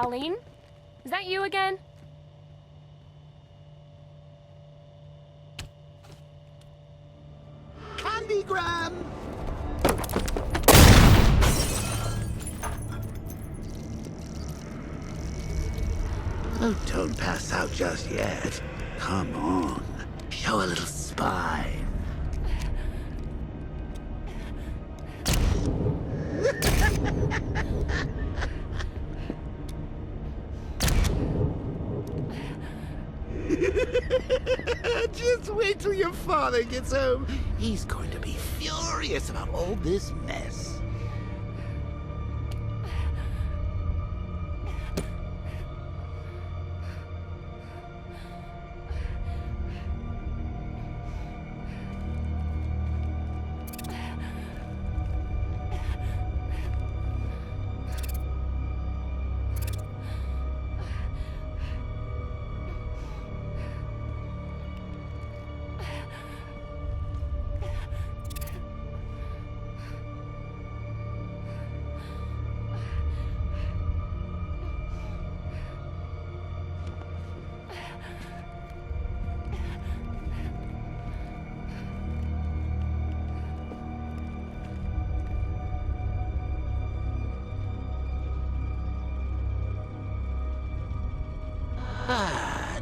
Colleen? Is that you again? Candygram! Oh, don't pass out just yet. Come on. Show a little spine. Just wait till your father gets home. He's going to be furious about all this mess.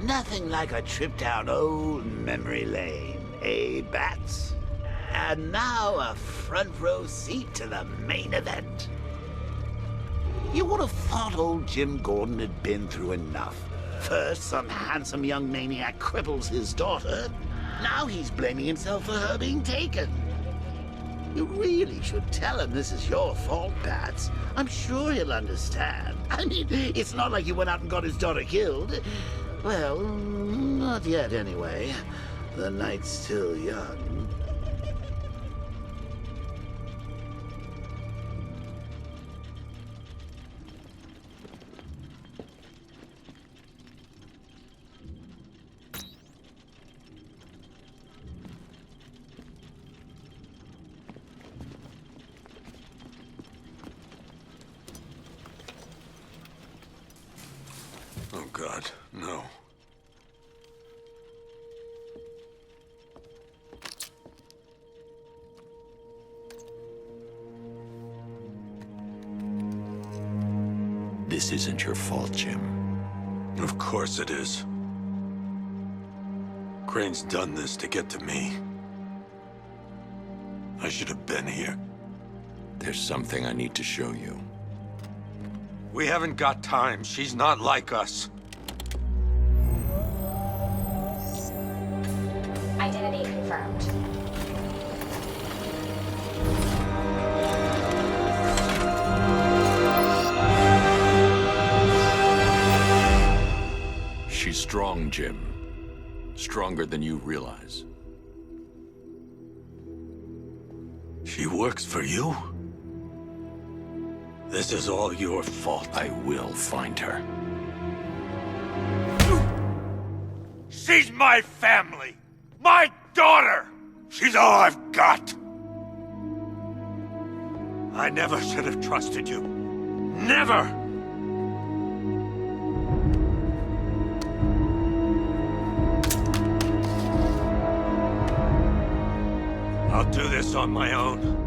Nothing like a trip down old memory lane, eh, Bats? And now a front row seat to the main event. You would have thought old Jim Gordon had been through enough. First, some handsome young maniac cripples his daughter. Now he's blaming himself for her being taken. You really should tell him this is your fault, Bats. I'm sure he'll understand. I mean, it's not like you went out and got his daughter killed. Well, not yet anyway. The night's still young. Oh, God, no. This isn't your fault, Jim. Of course it is. Crane's done this to get to me. I should have been here. There's something I need to show you. We haven't got time. She's not like us. Identity confirmed. She's strong, Jim. Stronger than you realize. She works for you? This is all your fault. I will find her. She's my family! My daughter! She's all I've got! I never should have trusted you. Never! I'll do this on my own.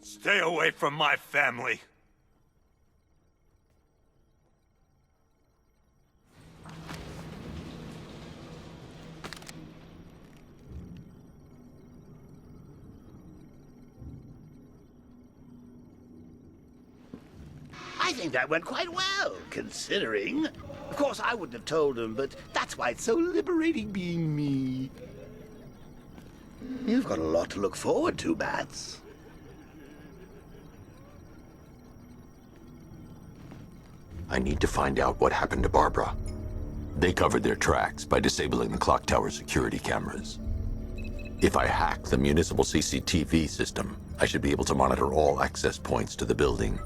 Stay away from my family. I think that went quite well, considering. Of course, I wouldn't have told him, but that's why it's so liberating being me. You've got a lot to look forward to, Bats. I need to find out what happened to Barbara. They covered their tracks by disabling the clock tower security cameras. If I hack the municipal CCTV system, I should be able to monitor all access points to the building.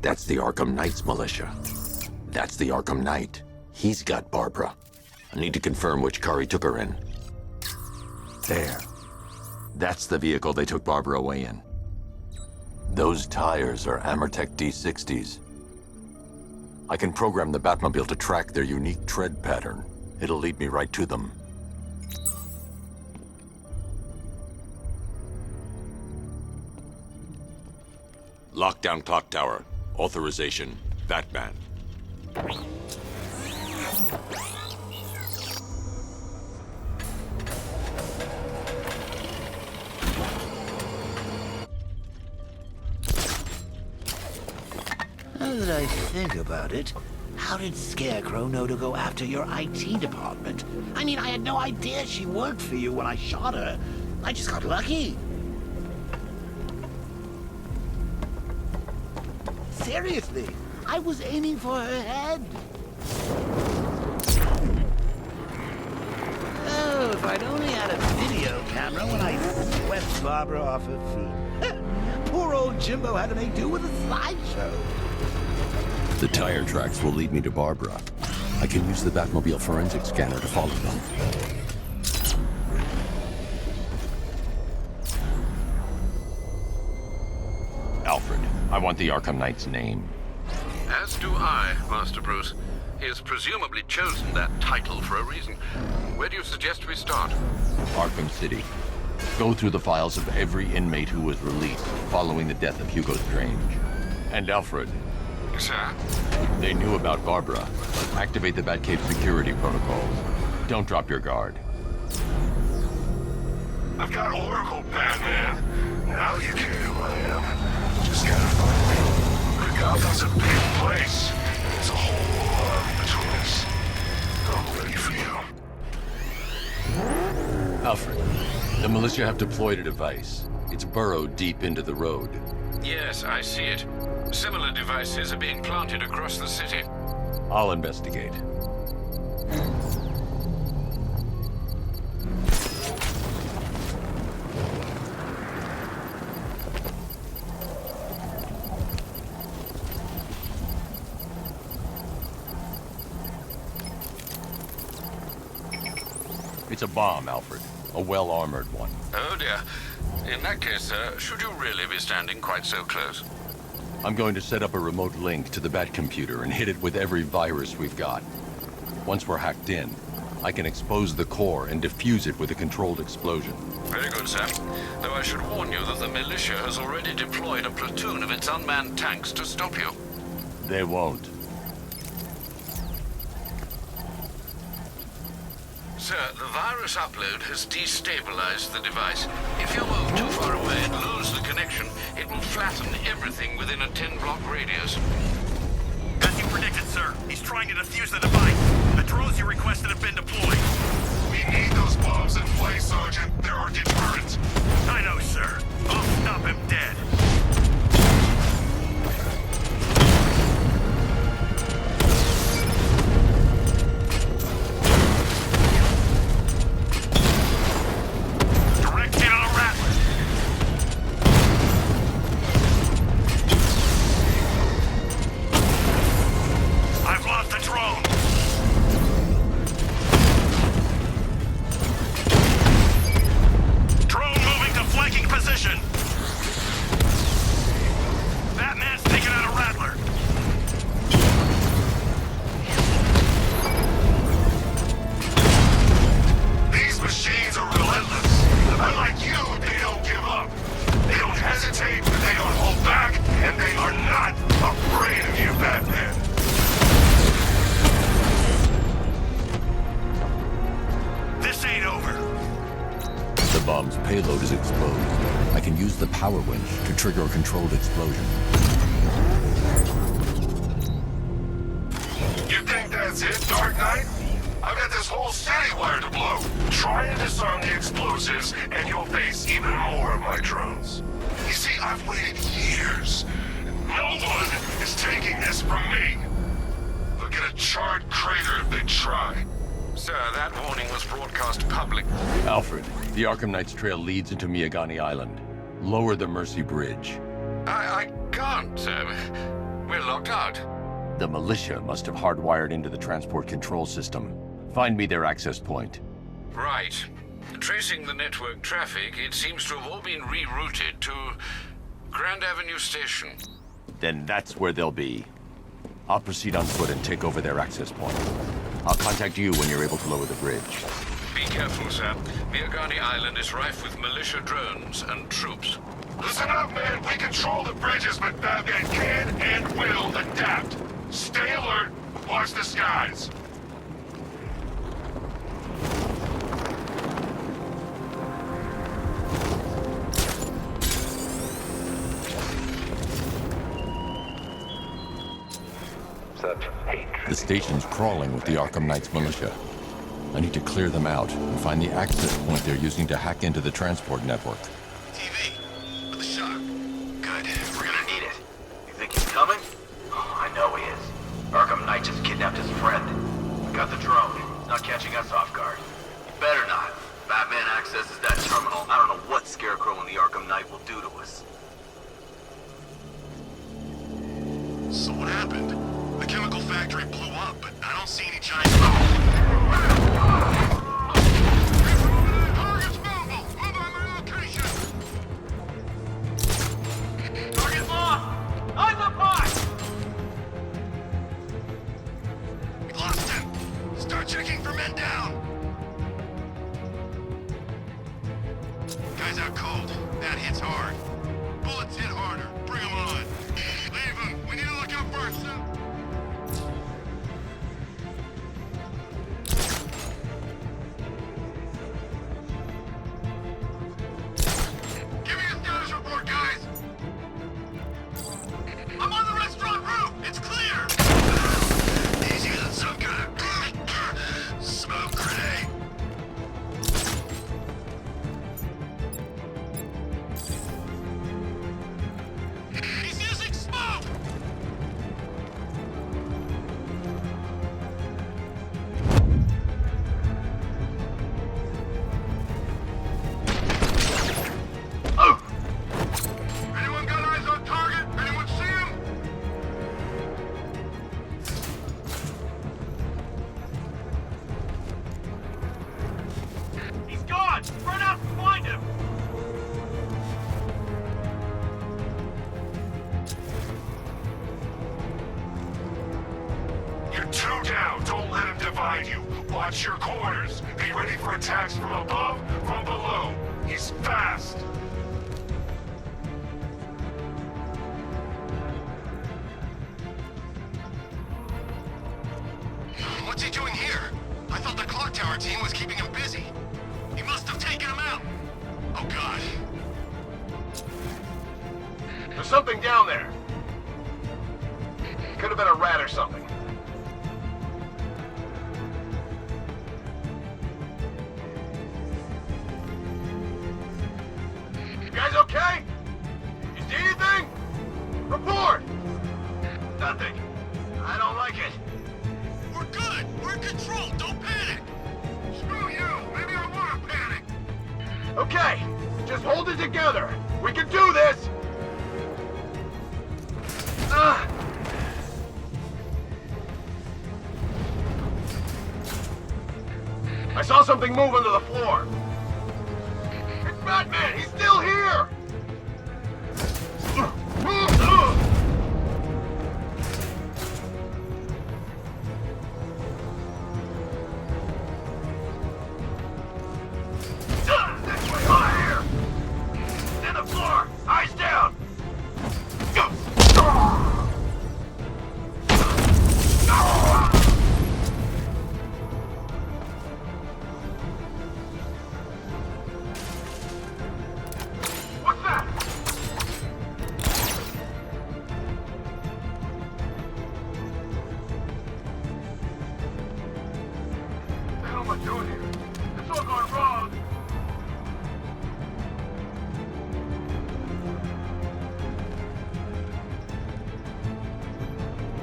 That's the Arkham Knight's militia. That's the Arkham Knight. He's got Barbara. I need to confirm which car he took her in. There. That's the vehicle they took Barbara away in. Those tires are Amertech D60s. I can program the Batmobile to track their unique tread pattern. It'll lead me right to them. Lockdown clock tower. Authorization, Batman. Now that I think about it, how did Scarecrow know to go after your IT department? I mean, I had no idea she worked for you when I shot her. I just got lucky. Seriously, I was aiming for her head. Oh, if I'd only had a video camera when I swept Barbara off her feet. Poor old Jimbo had to make do with a slideshow. The tire tracks will lead me to Barbara. I can use the Batmobile forensic scanner to follow them. Alfred, I want the Arkham Knight's name. As do I, Master Bruce. He has presumably chosen that title for a reason. Where do you suggest we start? Arkham City. Go through the files of every inmate who was released following the death of Hugo Strange. And Alfred, Sir? they knew about Barbara. Activate the Batcave security protocols. Don't drop your guard. I've got Oracle, Batman. Now you care who I am. Just gotta find me. But Gotham's a big place. There's a whole lot between us. I'm ready for you. Alfred, the militia have deployed a device. It's burrowed deep into the road. Yes, I see it. Similar devices are being planted across the city. I'll investigate. It's a bomb, Alfred. A well-armored one. Oh dear. In that case, sir, should you really be standing quite so close? I'm going to set up a remote link to the Batcomputer and hit it with every virus we've got. Once we're hacked in, I can expose the core and defuse it with a controlled explosion. Very good, sir. Though I should warn you that the militia has already deployed a platoon of its unmanned tanks to stop you. They won't. Sir, the virus upload has destabilized the device. If you move too far away and lose the connection, it will flatten everything within a 10-block radius. As you predicted, sir. He's trying to defuse the device. The drones you requested have been deployed. We need those bombs in play, Sergeant. They're our deterrent. I know, sir. I'll stop him dead. Payload is exposed. I can use the power winch to trigger a controlled explosion. You think that's it, Dark Knight? I've got this whole city wired to blow. Try and disarm the explosives, and you'll face even more of my drones. You see, I've waited years. No one is taking this from me. They'll get a charred crater if they try. Sir, that warning was broadcast public. Alfred, the Arkham Knight's trail leads into Miagani Island. Lower the Mercy Bridge. I can't, sir. We're locked out. The militia must have hardwired into the transport control system. Find me their access point. Right. Tracing the network traffic, it seems to have all been rerouted to Grand Avenue Station. Then that's where they'll be. I'll proceed on foot and take over their access point. I'll contact you when you're able to lower the bridge. Be careful, Sam. Miagani Island is rife with militia drones and troops. Listen up, man. We control the bridges, but Batman can and will adapt. Stay alert. Watch the skies. The station's crawling with the Arkham Knight's militia. I need to clear them out and find the access point they're using to hack into the transport network. TV. For the shock. Good. We're gonna need it. You think he's coming? Oh, I know he is. Arkham Knight just kidnapped his friend. We got the drone. He's not catching us off guard. He better not. Batman accesses that terminal. I don't know what Scarecrow and the Arkham Knight will do to us. So what happened? The chemical factory blew up, but I don't see any giant... Target's mobile! Move on my location! Target lost! Eyes up high! We lost him! Start checking for men down! Guy's out cold. That hits hard. Bullets hit harder. Bring him on. Leave him. We need to look out for ourselves. Give me a status report, guys. I'm on the restaurant roof. It's clear. Easy as some kind of smoke grenade. He's using smoke! Anyone got eyes on target? Anyone see him? He's gone! Run out and find him! You're two down. Don't let him divide you. Watch your corners. Be ready for attacks from above, from below. He's fast. What's he doing here? I thought the clock tower team was keeping him busy. He must have taken him out. Oh, God. There's something down there. Could have been a rat or something. You guys okay? You see anything? Report! Nothing. I don't like it. We're good. We're in control. Don't panic. Screw you. Maybe I want to panic. Okay. Just hold it together. We can do this. I saw something move under the floor. It's Batman! He's still here! This way, on here! In the floor! Eyes down! What's that? What the hell am I doing here? It's all gone wrong.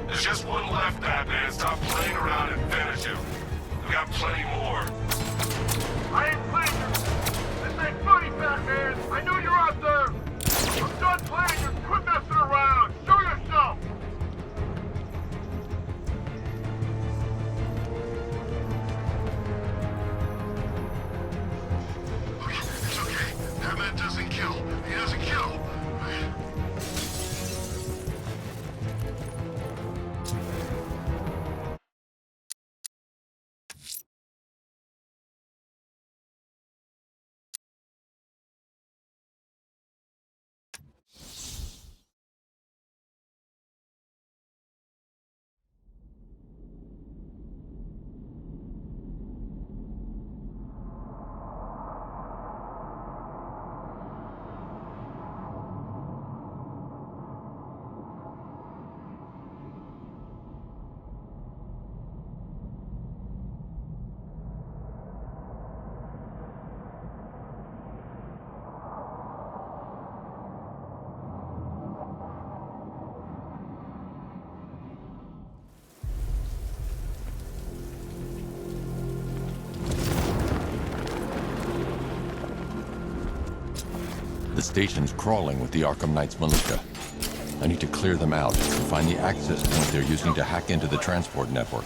There's just one left, Batman. Stop playing around and finish him. We got plenty more. I ain't playing. This ain't funny, Batman. I know you're out there. I'm done playing. Just quit messing around. Show yourself. station's crawling with the Arkham Knight's militia. I need to clear them out and find the access point they're using to hack into the transport network.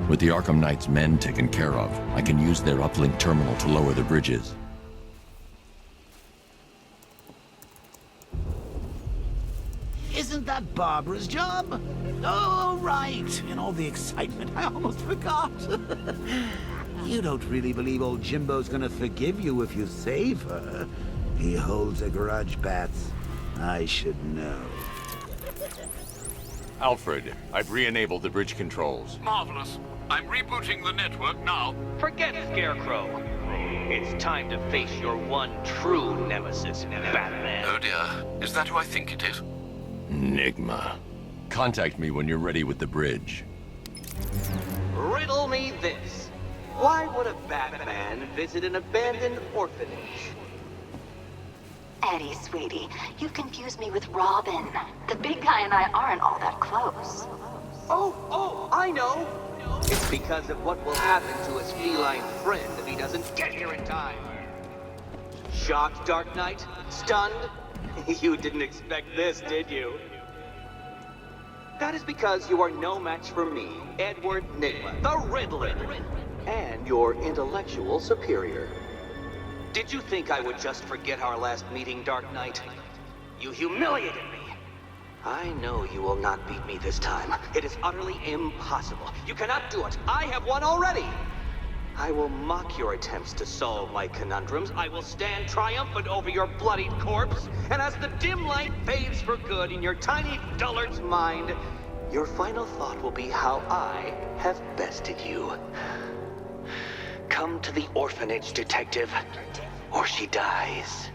With the Arkham Knight's men taken care of, I can use their uplink terminal to lower the bridges. Isn't that Barbara's job? Oh, right. In all the excitement, I almost forgot. You don't really believe old Jimbo's gonna forgive you if you save her. He holds a grudge, Bats. I should know. Alfred, I've re-enabled the bridge controls. Marvelous. I'm rebooting the network now. Forget Scarecrow. It's time to face your one true nemesis, Batman. Oh dear. Is that who I think it is? Enigma. Contact me when you're ready with the bridge. Riddle me this. Why would a Batman visit an abandoned orphanage? Eddie, sweetie, you've confused me with Robin. The big guy and I aren't all that close. Oh, I know. It's because of what will happen to his feline friend if he doesn't get here in time. Shocked, Dark Knight? Stunned? You didn't expect this, did you? That is because you are no match for me, Edward Nigma, the Riddler, and your intellectual superior. Did you think I would just forget our last meeting, Dark Knight? You humiliated me. I know you will not beat me this time. It is utterly impossible. You cannot do it. I have won already. I will mock your attempts to solve my conundrums. I will stand triumphant over your bloodied corpse. And as the dim light fades for good in your tiny dullard's mind, your final thought will be how I have bested you. Come to the orphanage, detective, or she dies.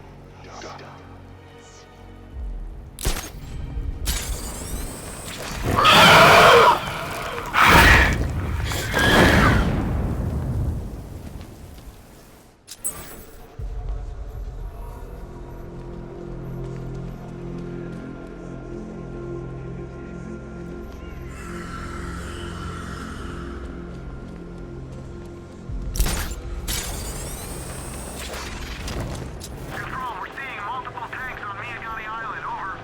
Control, we're seeing multiple tanks on Miagani Island. Over.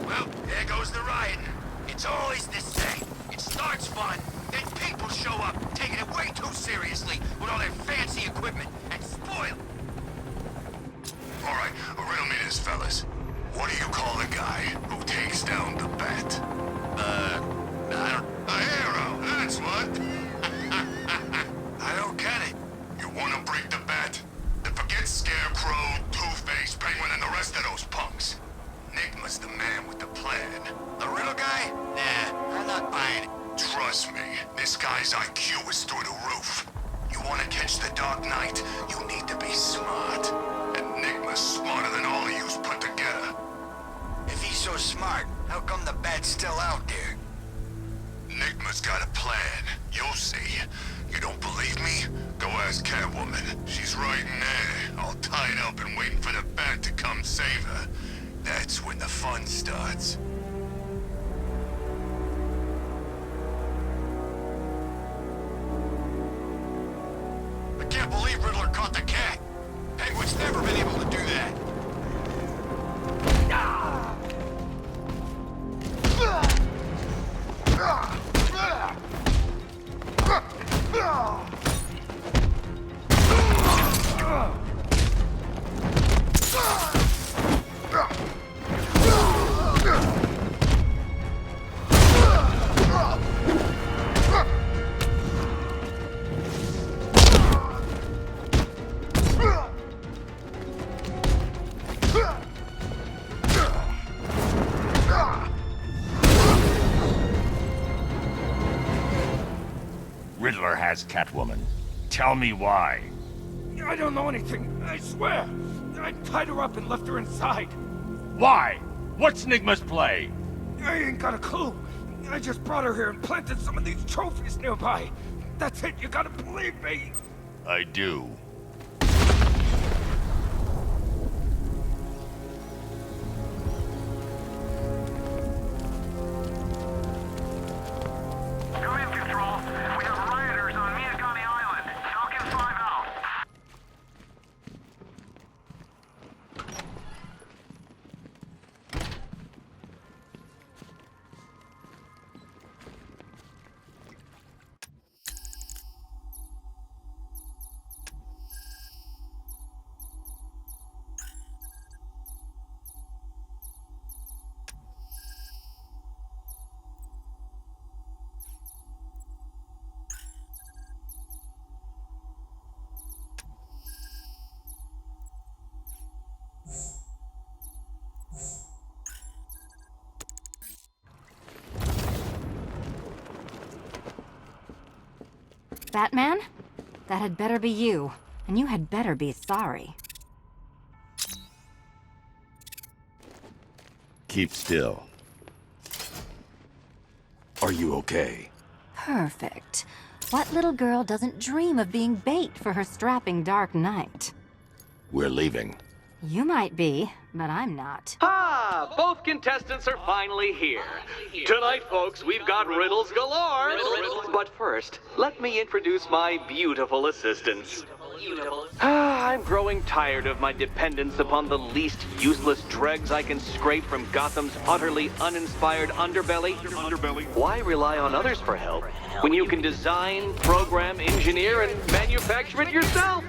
Well, there goes the riot. It's always the same. It starts fun, then people show up, taking it way too seriously with all their fancy equipment, and spoil. All right, riddle me this, fellas. What do you call the guy who takes down the bat? A hero, that's what. I don't get it. You want to break the bat? Then forget Scarecrow, Two-Face, Penguin, and the rest of those punks. Nigma's the man with the plan. The riddle guy? Nah, I'm not buying it. Trust me, this guy's IQ is through the roof. You want to catch the Dark Knight, you need to be smart. And Nigma's smarter than all of yous put together. If he's so smart, how come the bat's still out there? Enigma's got a plan. You'll see. You don't believe me? Go ask Catwoman. She's right in there, all tied up and waiting for the bat to come save her. That's when the fun starts. I can't believe Riddler caught the cat. Penguin's never been able to do that. Riddler has Catwoman. Tell me why. I don't know anything, I swear. I tied her up and left her inside. Why? What's Nigma's play? I ain't got a clue. I just brought her here and planted some of these trophies nearby. That's it, you gotta believe me. I do. Come in, Control. We have rioters on Miagani Island. Falcon 5 out. Batman? That had better be you. And you had better be sorry. Keep still. Are you okay? Perfect. What little girl doesn't dream of being bait for her strapping Dark Knight? We're leaving. You might be, but I'm not. Ah, both contestants are finally here. Tonight, folks, we've got riddles galore. But first, let me introduce my beautiful assistants. I'm growing tired of my dependence upon the least useless dregs I can scrape from Gotham's utterly uninspired underbelly. Why rely on others for help when you can design, program, engineer, and manufacture it yourself?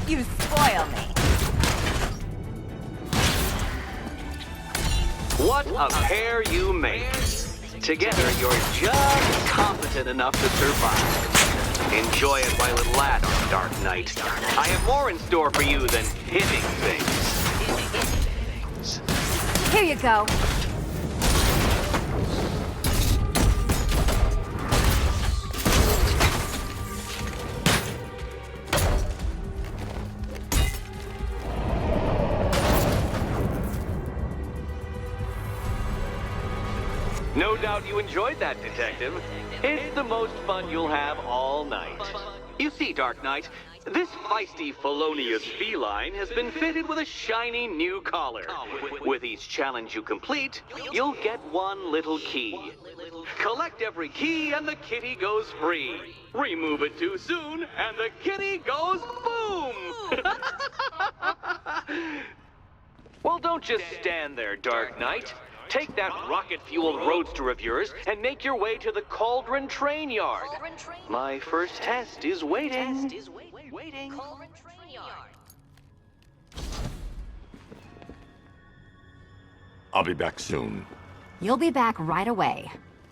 You spoil me. What a pair you make. Together, you're just competent enough to survive. Enjoy it while it lasts, Dark Knight. I have more in store for you than hitting things. Here you go. No doubt you enjoyed that, Detective. It's the most fun you'll have all night. You see, Dark Knight, this feisty felonious feline has been fitted with a shiny new collar. With each challenge you complete, you'll get one little key. Collect every key and the kitty goes free. Remove it too soon and the kitty goes boom! Well, don't just stand there, Dark Knight. Take that rocket-fueled roadster of yours and make your way to the Cauldron Train Yard. My first test is waiting. I'll be back soon. You'll be back right away.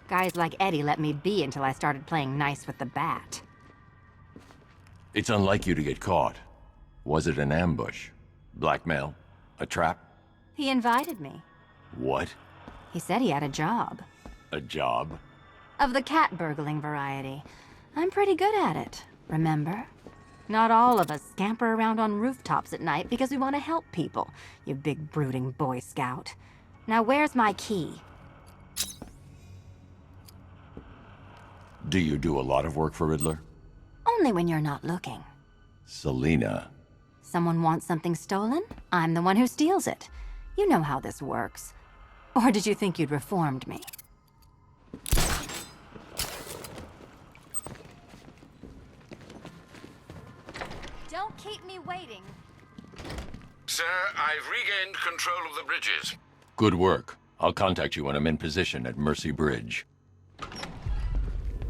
Guys like Eddie let me be until I started playing nice with the bat. It's unlike you to get caught. Was it an ambush? Blackmail? A trap? He invited me. What? He said he had a job. A job? Of the cat burgling variety. I'm pretty good at it, remember? Not all of us scamper around on rooftops at night because we want to help people, you big brooding Boy Scout. Now where's my key? Do you do a lot of work for Riddler? Only when you're not looking. Selina. Someone wants something stolen? I'm the one who steals it. You know how this works. Or did you think you'd reformed me? Don't keep me waiting. Sir, I've regained control of the bridges. Good work. I'll contact you when I'm in position at Mercy Bridge.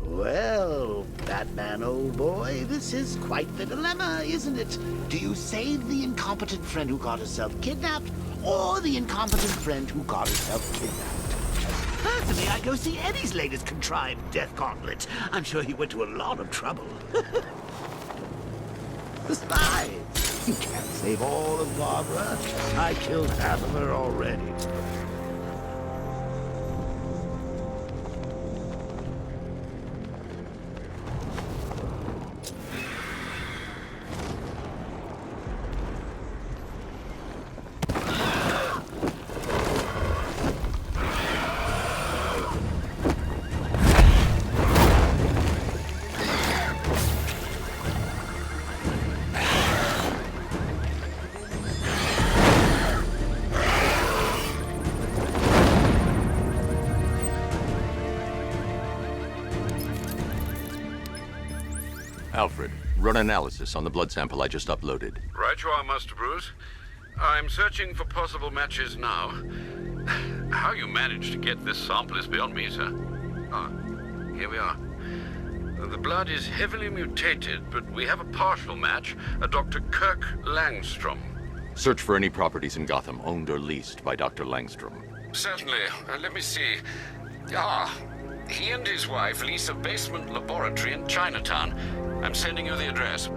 Well, Batman, old boy, this is quite the dilemma, isn't it? Do you save the incompetent friend who got herself kidnapped, or the incompetent friend who got herself kidnapped? Personally, I'd go see Eddie's latest contrived death gauntlet. I'm sure he went to a lot of trouble. Besides, you can't save all of Barbara. I killed half of her already. Alfred, run analysis on the blood sample I just uploaded. Right you are, Master Bruce. I'm searching for possible matches now. How you managed to get this sample is beyond me, sir. Ah, here we are. The blood is heavily mutated, but we have a partial match, a Dr. Kirk Langstrom. Search for any properties in Gotham owned or leased by Dr. Langstrom. Certainly. Let me see. Ah, he and his wife lease a basement laboratory in Chinatown. I'm sending you the address.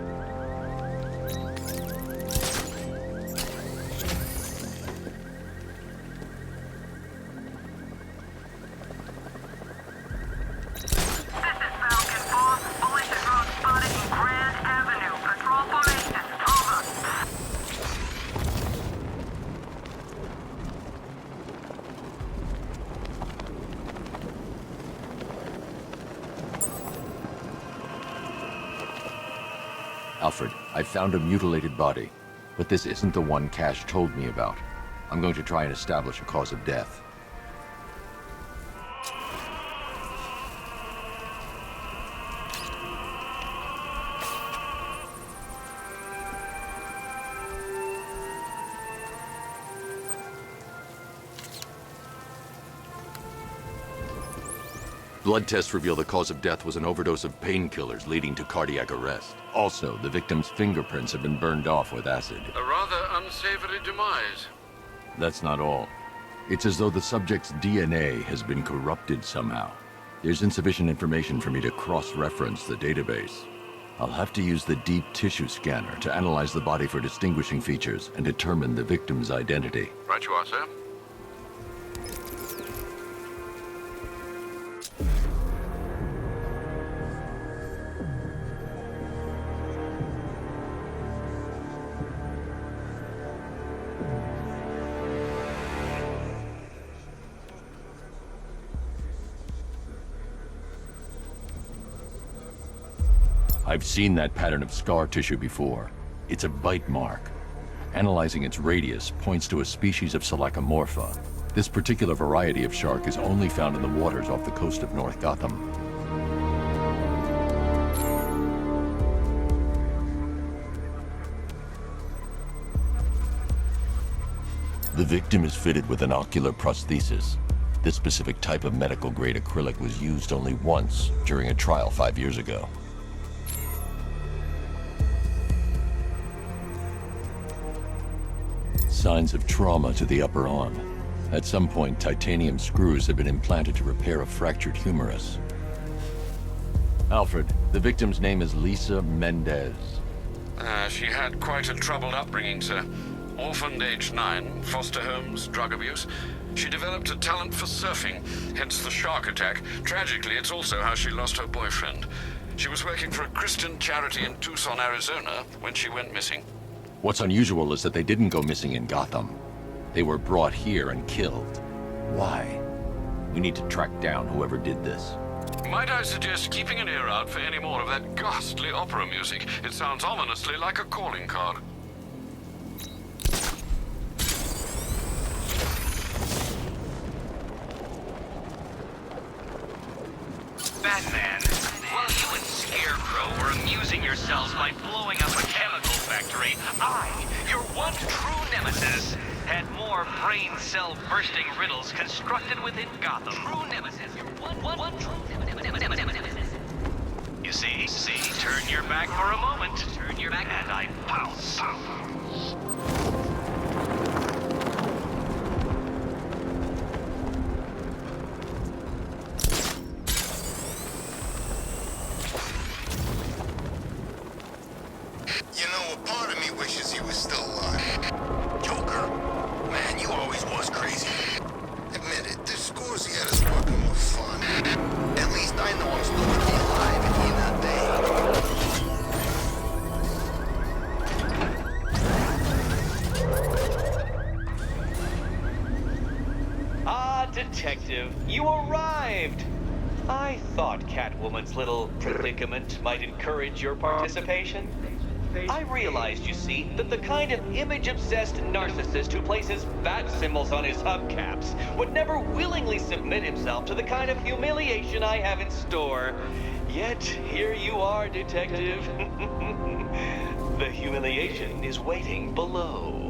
Alfred, I found a mutilated body, but this isn't the one Cash told me about. I'm going to try and establish a cause of death. Blood tests reveal the cause of death was an overdose of painkillers leading to cardiac arrest. Also, the victim's fingerprints have been burned off with acid. A rather unsavory demise. That's not all. It's as though the subject's DNA has been corrupted somehow. There's insufficient information for me to cross-reference the database. I'll have to use the deep tissue scanner to analyze the body for distinguishing features and determine the victim's identity. Right you are, sir. I've seen that pattern of scar tissue before. It's a bite mark. Analyzing its radius points to a species of Selachomorpha. This particular variety of shark is only found in the waters off the coast of North Gotham. The victim is fitted with an ocular prosthesis. This specific type of medical-grade acrylic was used only once during a trial 5 years ago. Signs of trauma to the upper arm. At some point, titanium screws have been implanted to repair a fractured humerus. Alfred, the victim's name is Lisa Mendez. She had quite a troubled upbringing, sir. Orphaned aged 9, foster homes, drug abuse. She developed a talent for surfing, hence the shark attack. Tragically, it's also how she lost her boyfriend. She was working for a Christian charity in Tucson, Arizona, when she went missing. What's unusual is that they didn't go missing in Gotham. They were brought here and killed. Why? We need to track down whoever did this. Might I suggest keeping an ear out for any more of that ghastly opera music? It sounds ominously like a calling card. Batman, while you and Scarecrow were amusing yourselves by blowing up a chemical factory, I, your one true nemesis, had more brain cell bursting riddles constructed within Gotham. True nemesis, your one true nemesis. You see, turn your back for a moment, turn your back, and I pounce. You know, a part of me wishes he was still alive. Joker, man, you always was crazy. Admit it, this Scorsese had us working with fun. At least I know I'm still gonna be alive at the end of the day. Ah, Detective, you arrived! I thought Catwoman's little predicament might encourage your participation. I realized, you see, that the kind of image-obsessed narcissist who places bat symbols on his hubcaps would never willingly submit himself to the kind of humiliation I have in store. Yet, here you are, Detective. The humiliation is waiting below.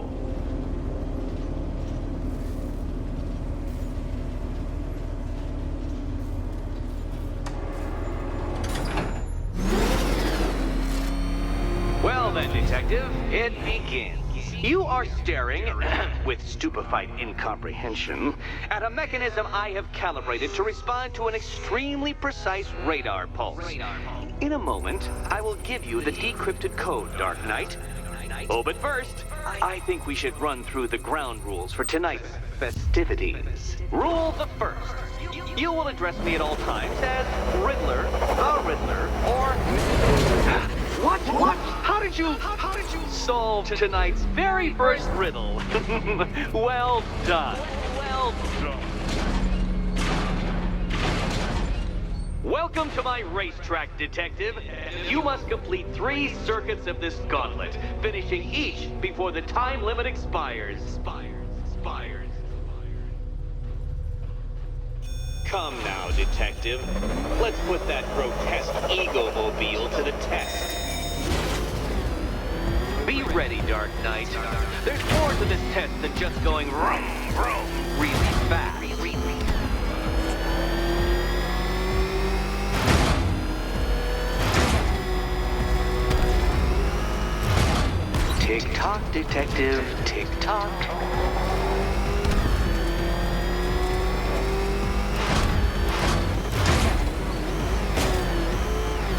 Well then, Detective, it begins. You are staring, with stupefied incomprehension, at a mechanism I have calibrated to respond to an extremely precise radar pulse. In a moment, I will give you the decrypted code, Dark Knight. Oh, but first, I think we should run through the ground rules for tonight's festivities. Rule the first. You will address me at all times as Riddler, the Riddler, or... What? How did you solve tonight's very first riddle? Well done. Welcome to my racetrack, Detective. You must complete 3 circuits of this gauntlet, finishing each before the time limit expires. Come now, Detective. Let's put that grotesque ego-mobile to the test. Be ready, Dark Knight. There's more to this test than just going vroom, vroom, really fast. Tick-tock, Detective, tick-tock.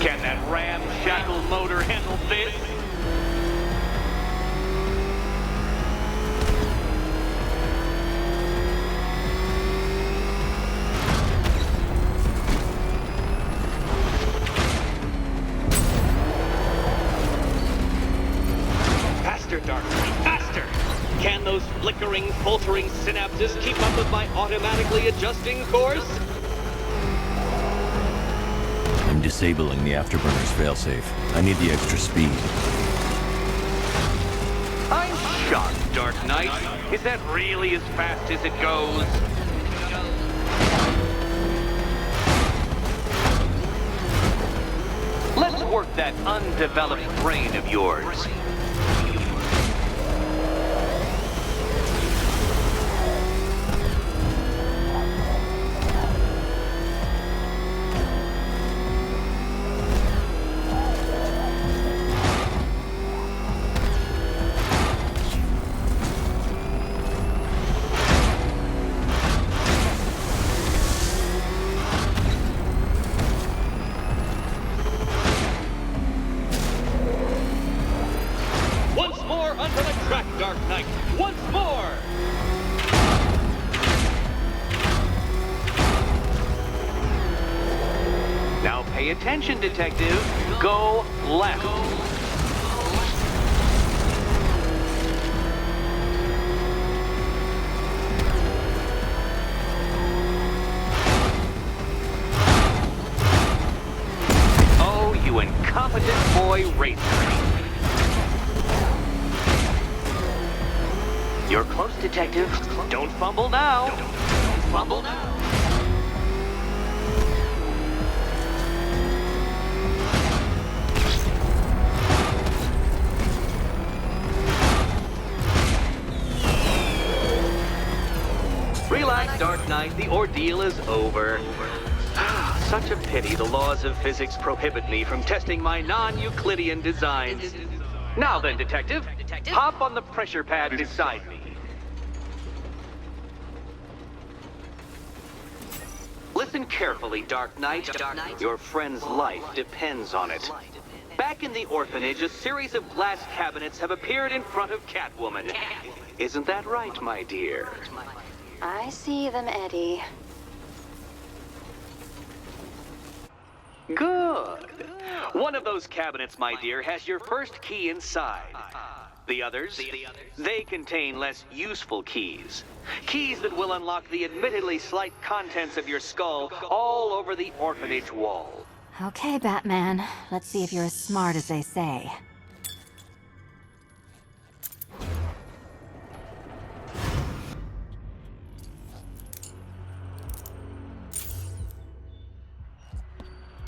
Can that ramshackle motor handle this? Faster, Dark Knight, faster! Can those flickering, faltering synapses keep up with my automatically adjusting course? I'm disabling the Afterburner's failsafe. I need the extra speed. I'm shocked, Dark Knight. Is that really as fast as it goes? Let's work that undeveloped brain of yours. Pay attention, detective. Go left. Oh, you incompetent boy racer. You're close, detective. Don't fumble now. Don't fumble now. Relax, Dark Knight. The ordeal is over. Such a pity the laws of physics prohibit me from testing my non-Euclidean designs. Now then, detective, hop on the pressure pad beside me. Listen carefully, Dark Knight. Your friend's life depends on it. Back in the orphanage, a series of glass cabinets have appeared in front of Catwoman. Isn't that right, my dear? I see them, Eddie. Good. One of those cabinets, my dear, has your first key inside. The others, they contain less useful keys. Keys that will unlock the admittedly slight contents of your skull all over the orphanage wall. Okay, Batman. Let's see if you're as smart as they say.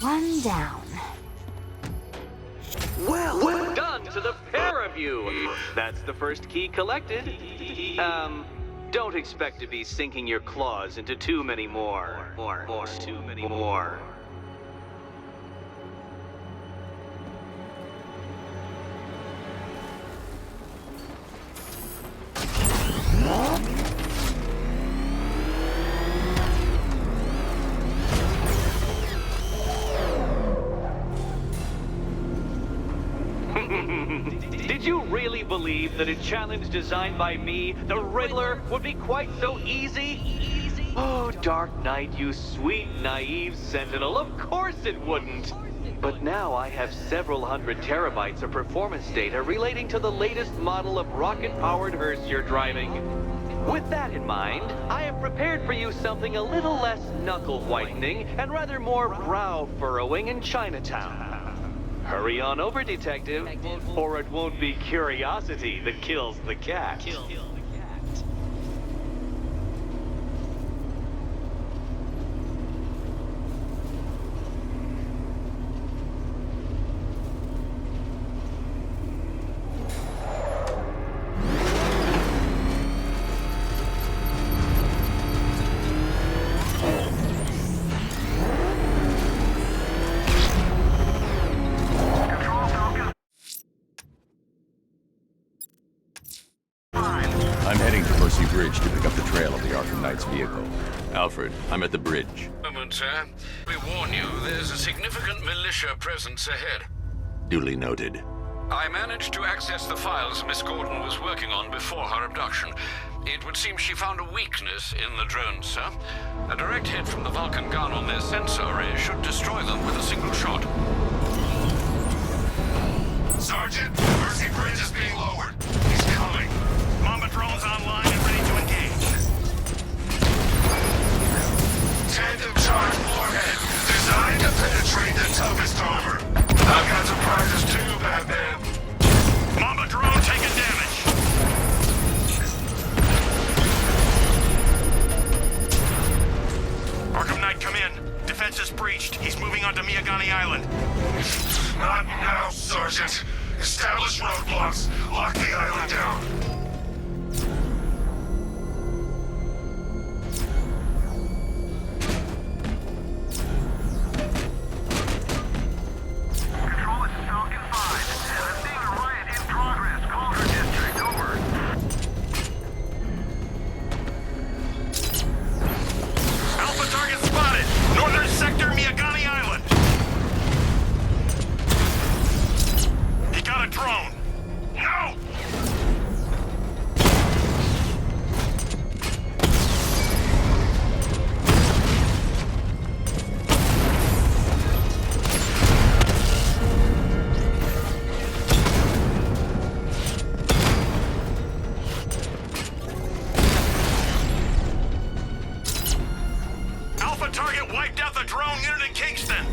One down. Well done to the pair of you. That's the first key collected. Don't expect to be sinking your claws into too many more. Too many more. Did you really believe that a challenge designed by me, the Riddler, would be quite so easy? Oh, Dark Knight, you sweet, naive sentinel, of course it wouldn't. But now I have several hundred terabytes of performance data relating to the latest model of rocket-powered hearse you're driving. With that in mind, I have prepared for you something a little less knuckle-whitening and rather more brow-furrowing in Chinatown. Hurry on over, detective, or it won't be curiosity that kills the cat. Bridge to pick up the trail of the Arkham Knight's vehicle. Alfred, I'm at the bridge. Moment, sir. We warn you, there's a significant militia presence ahead. Duly noted. I managed to access the files Miss Gordon was working on before her abduction. It would seem she found a weakness in the drones, sir. A direct hit from the Vulcan gun on their sensor array should destroy them with a single shot. Sergeant, Mercy Bridge is being lowered. He's coming. Mamba drones online and ready to engage. Tandem charge warhead, designed to penetrate the toughest armor. I've got surprises too, Batman. Mamba drone taking damage. Arkham Knight, come in. Defense is breached. He's moving onto Miagani Island. Not now, Sergeant. Establish roadblocks. Lock the island down. The target wiped out the drone unit in Kingston.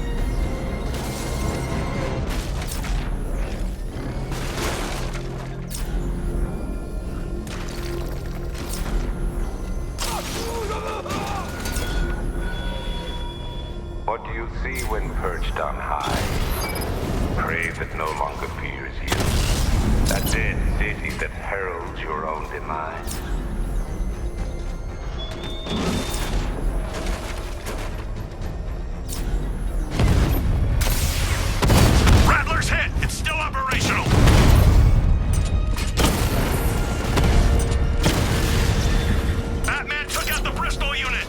What do you see when perched on high? Prey that no longer fears you. A dead city that heralds your own demise. Rattler's hit! It's still operational! Batman took out the Bristol unit!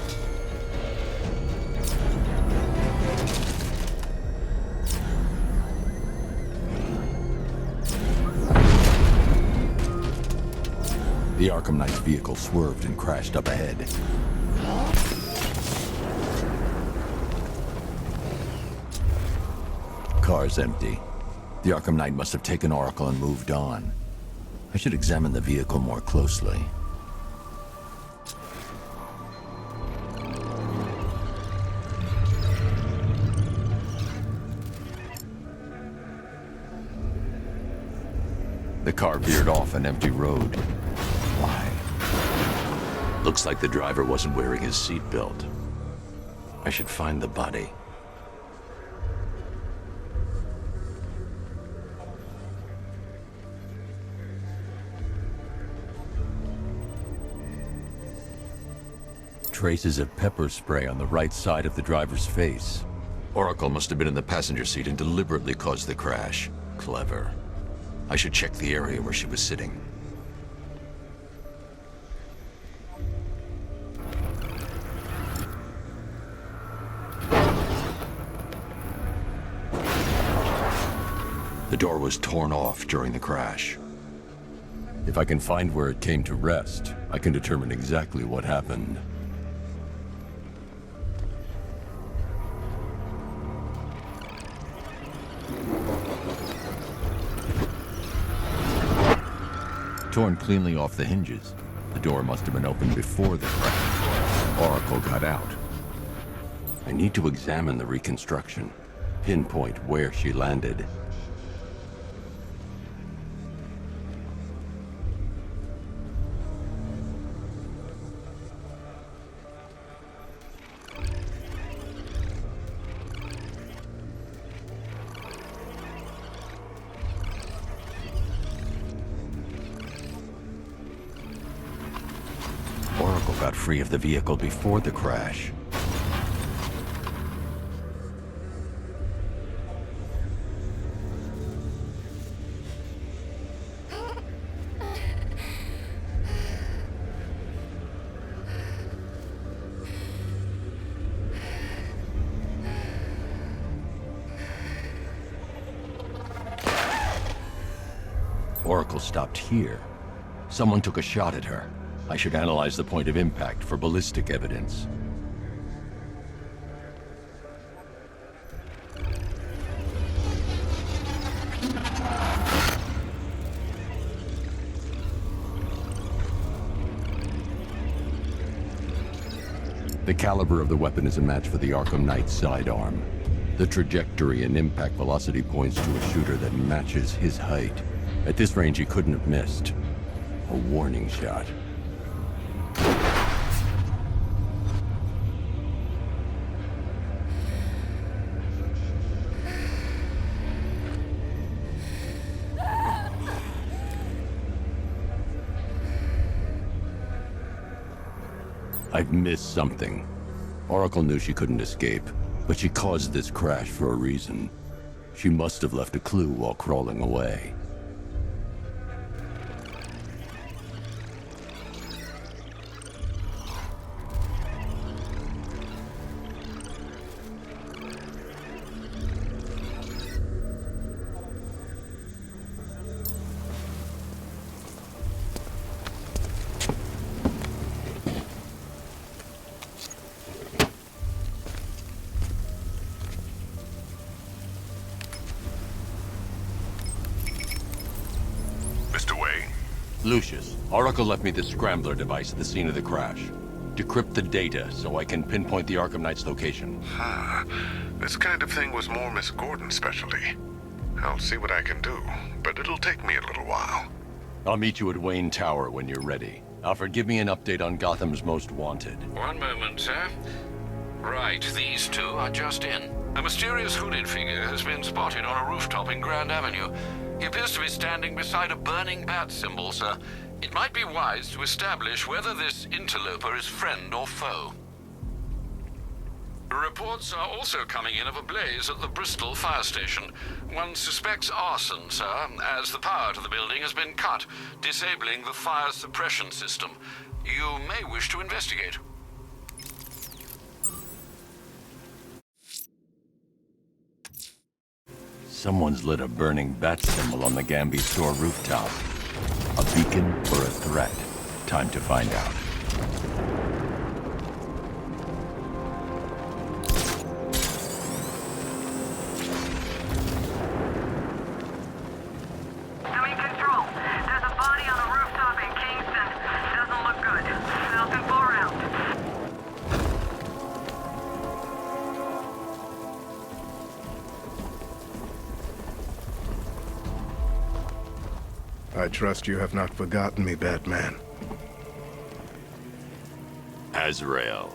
The Arkham Knight's vehicle swerved and crashed up ahead. Car's empty. The Arkham Knight must have taken Oracle and moved on. I should examine the vehicle more closely. The car veered off an empty road. Why? Looks like the driver wasn't wearing his seatbelt. I should find the body. Traces of pepper spray on the right side of the driver's face. Oracle must have been in the passenger seat and deliberately caused the crash. Clever. I should check the area where she was sitting. The door was torn off during the crash. If I can find where it came to rest, I can determine exactly what happened. Torn cleanly off the hinges. The door must have been opened before the crash. Oracle got out. I need to examine the reconstruction, pinpoint where she landed. Oracle got free of the vehicle before the crash. Oracle stopped here. Someone took a shot at her. I should analyze the point of impact for ballistic evidence. The caliber of the weapon is a match for the Arkham Knight's sidearm. The trajectory and impact velocity points to a shooter that matches his height. At this range, he couldn't have missed. A warning shot. I've missed something. Oracle knew she couldn't escape, but she caused this crash for a reason. She must have left a clue while crawling away. Mr. Wayne? Lucius, Oracle left me the scrambler device at the scene of the crash. Decrypt the data so I can pinpoint the Arkham Knight's location. This kind of thing was more Miss Gordon's specialty. I'll see what I can do, but it'll take me a little while. I'll meet you at Wayne Tower when you're ready. Alfred, give me an update on Gotham's Most Wanted. One moment, sir. Right, these two are just in. A mysterious hooded figure has been spotted on a rooftop in Grand Avenue. He appears to be standing beside a burning bat symbol, sir. It might be wise to establish whether this interloper is friend or foe. Reports are also coming in of a blaze at the Bristol fire station. One suspects arson, sir, as the power to the building has been cut, disabling the fire suppression system. You may wish to investigate. Someone's lit a burning bat symbol on the Gamby store rooftop. A beacon or a threat? Time to find out. Doing control. There's a body on a rooftop in Kingston. Doesn't look good. Falcon 4 out. I trust you have not forgotten me, Batman. Azrael.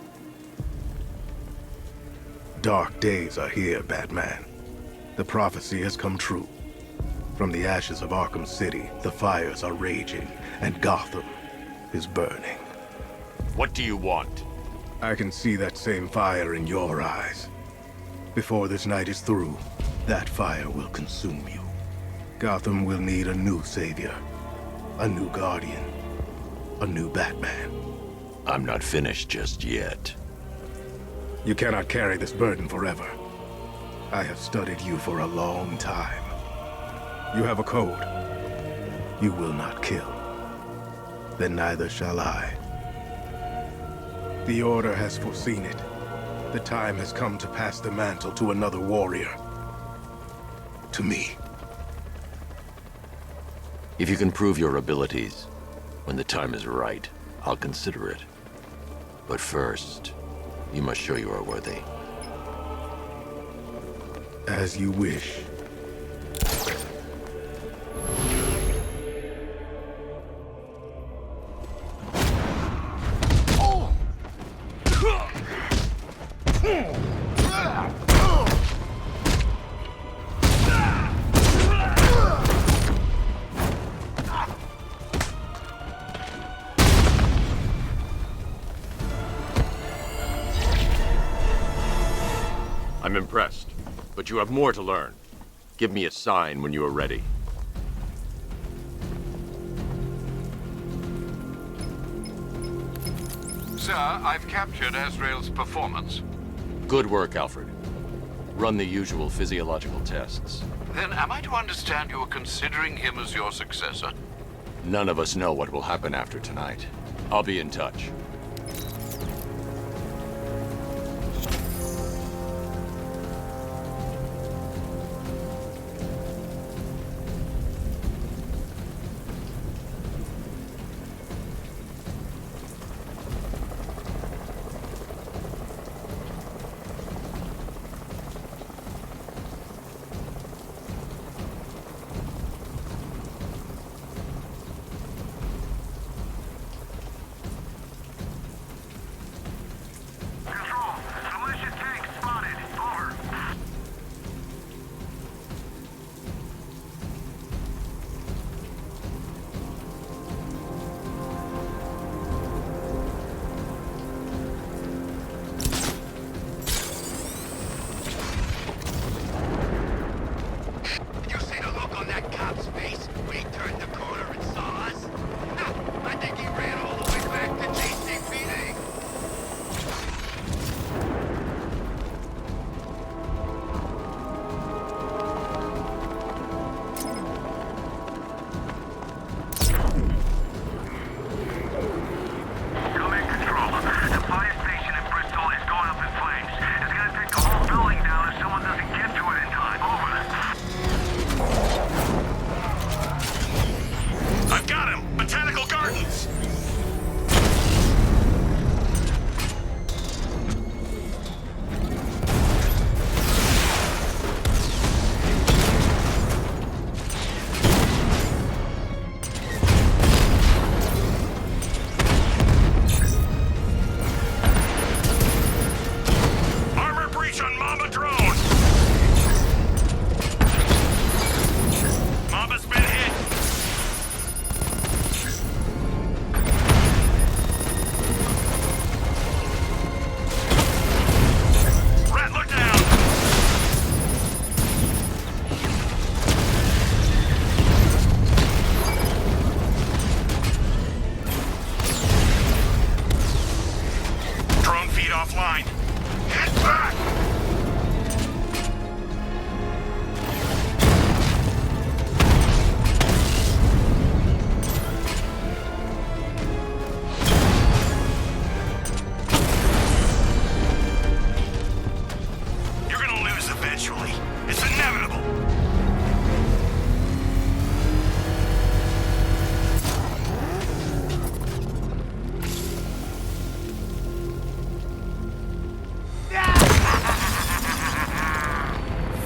Dark days are here, Batman. The prophecy has come true. From the ashes of Arkham City, the fires are raging, and Gotham is burning. What do you want? I can see that same fire in your eyes. Before this night is through, that fire will consume you. Gotham will need a new savior, a new guardian, a new Batman. I'm not finished just yet. You cannot carry this burden forever. I have studied you for a long time. You have a code. You will not kill. Then neither shall I. The Order has foreseen it. The time has come to pass the mantle to another warrior. To me. If you can prove your abilities, when the time is right, I'll consider it. But first, you must show you are worthy. As you wish. I'm impressed, but you have more to learn. Give me a sign when you are ready. Sir, I've captured Azrael's performance. Good work, Alfred. Run the usual physiological tests. Then am I to understand you are considering him as your successor? None of us know what will happen after tonight. I'll be in touch.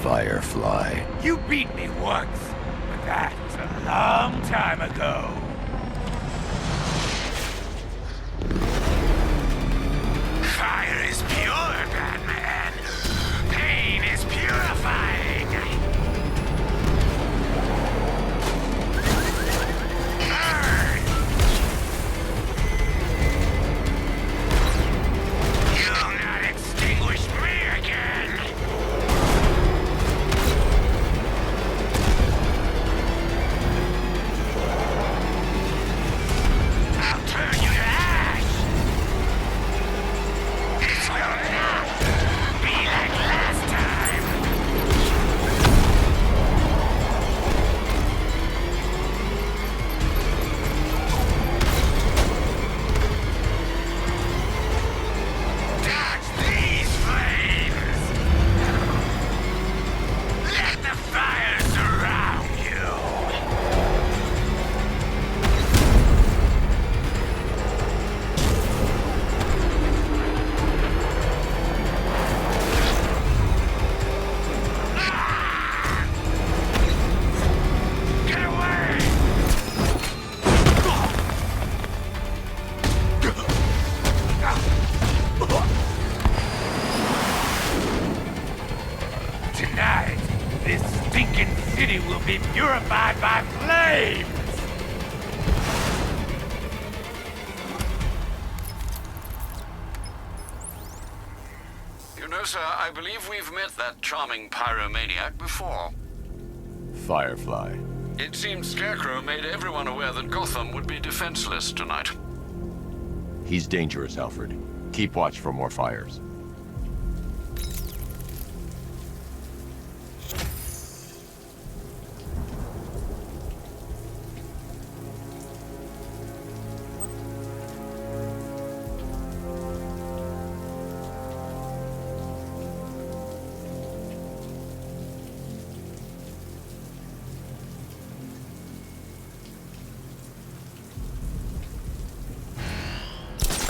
Firefly. You beat me once, but that was a long time ago. Fire is pure, Batman. Pain is purifying. Burn! You'll not extinguish me again. I'll turn you to ash. This will not be like last time. Dodge these flames. Let the fire surround you. Get away! Tonight, this stinking city will be purified by flames! You know, sir, I believe we've met that charming pyromaniac before. Firefly. It seems Scarecrow made everyone aware that Gotham would be defenseless tonight. He's dangerous, Alfred. Keep watch for more fires.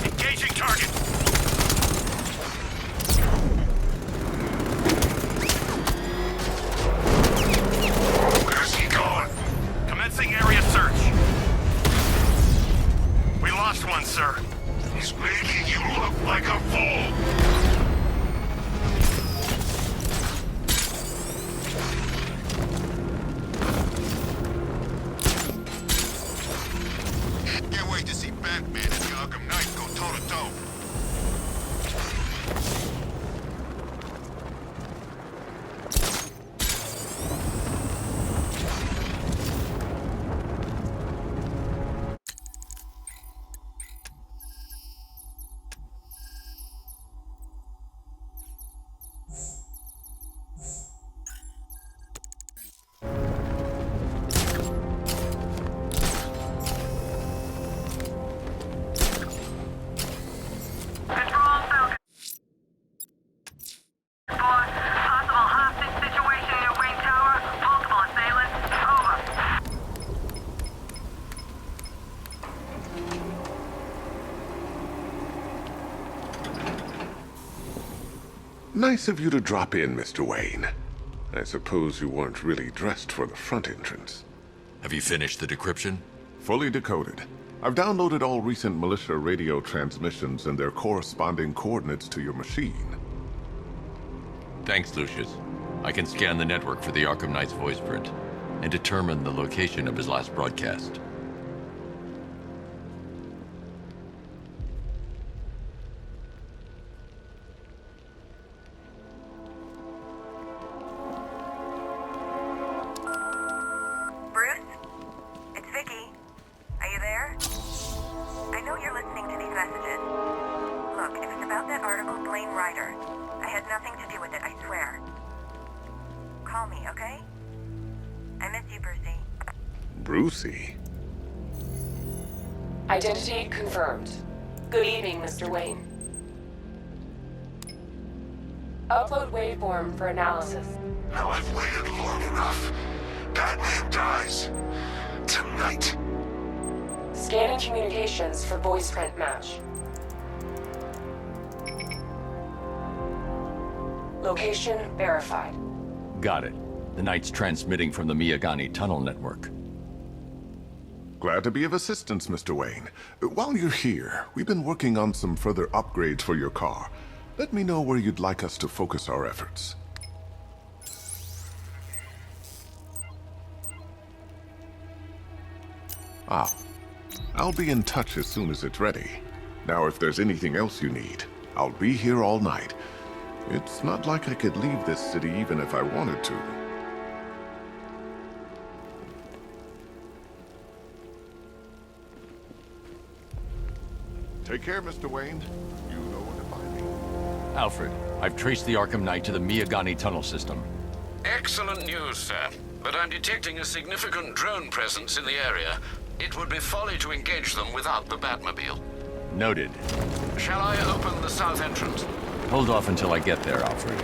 Engaging target! Where's he going? Commencing area search. We lost one, sir. He's making you look like a fool. Can't wait to see Batman and the Arkham Knight go toe-to-toe. Control Falcon. Possible hostage situation near Wayne Tower. Multiple assailants. Over. Nice of you to drop in, Mr. Wayne. I suppose you weren't really dressed for the front entrance. Have you finished the decryption? Fully decoded. I've downloaded all recent militia radio transmissions and their corresponding coordinates to your machine. Thanks, Lucius. I can scan the network for the Arkham Knight's voice print and determine the location of his last broadcast. Bruce? It's Vicky. Are you there? I know you're listening to these messages. Look, if it's about that article, blame Ryder. I had nothing to do with it, I swear. Call me, okay? I miss you, Brucey. Brucey? Identity confirmed. Good evening, Mr. Wayne. Upload waveform for analysis. Now I've waited long enough. Batman dies. Tonight. Scanning communications for voice print match. Location verified. Got it. The Knight's transmitting from the Miagani tunnel network. Glad to be of assistance, Mr. Wayne. While you're here, we've been working on some further upgrades for your car. Let me know where you'd like us to focus our efforts. Ah, I'll be in touch as soon as it's ready. Now, if there's anything else you need, I'll be here all night. It's not like I could leave this city even if I wanted to. Take care, Mr. Wayne. You know where to find me. Alfred, I've traced the Arkham Knight to the Miagani tunnel system. Excellent news, sir. But I'm detecting a significant drone presence in the area. It would be folly to engage them without the Batmobile. Noted. Shall I open the south entrance? Hold off until I get there, Alfred.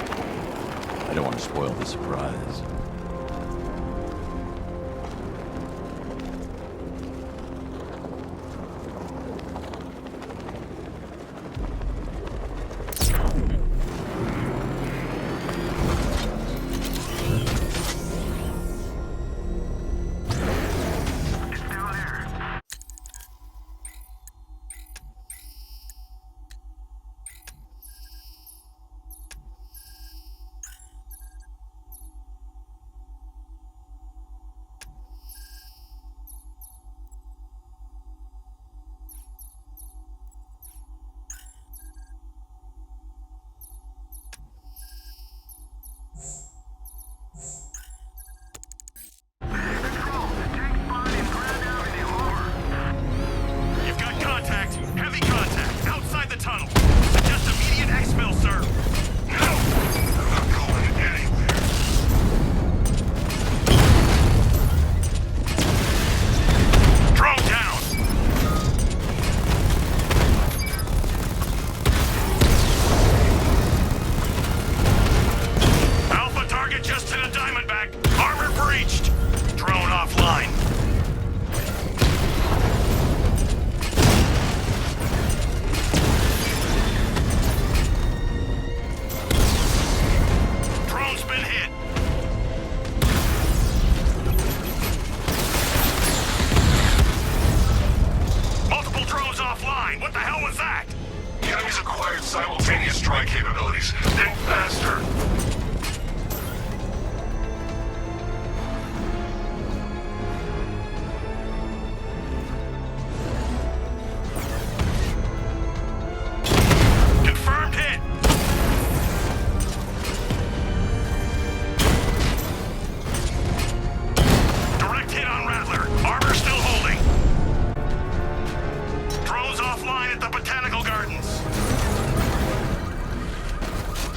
I don't want to spoil the surprise.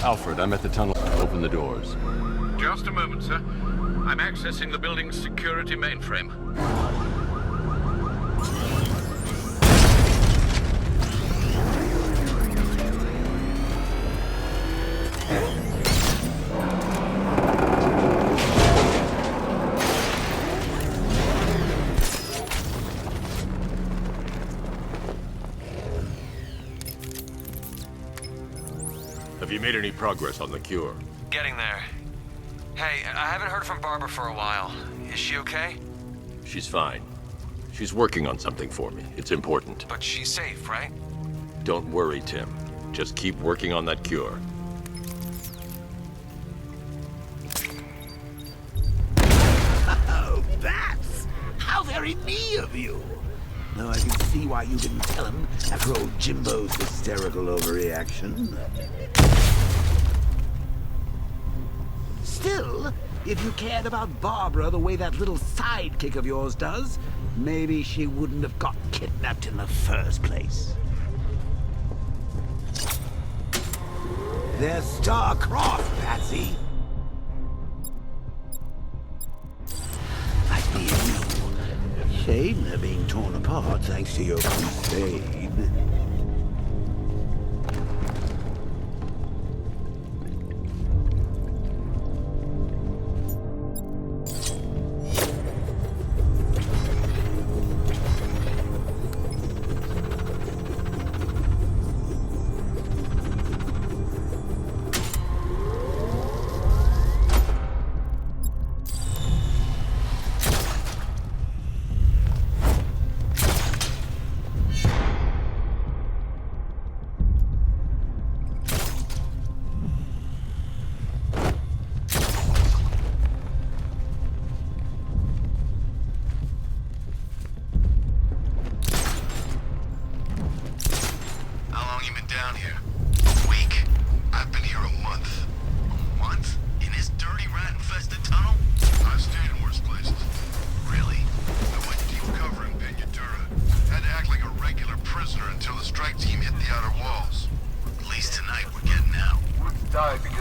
Alfred, I'm at the tunnel. Open the doors. Just a moment, sir. I'm accessing the building's security mainframe. Have you made any progress on the cure? Getting there. Hey, I haven't heard from Barbara for a while. Is she okay? She's fine. She's working on something for me. It's important. But she's safe, right? Don't worry, Tim. Just keep working on that cure. Oh, Bats! How very me of you! Though I can see why you didn't tell him after old Jimbo's hysterical overreaction. Still, if you cared about Barbara the way that little sidekick of yours does, maybe she wouldn't have got kidnapped in the first place. There's star-crossed, Patsy. Like me and you. Shame they're being torn apart thanks to your crusade.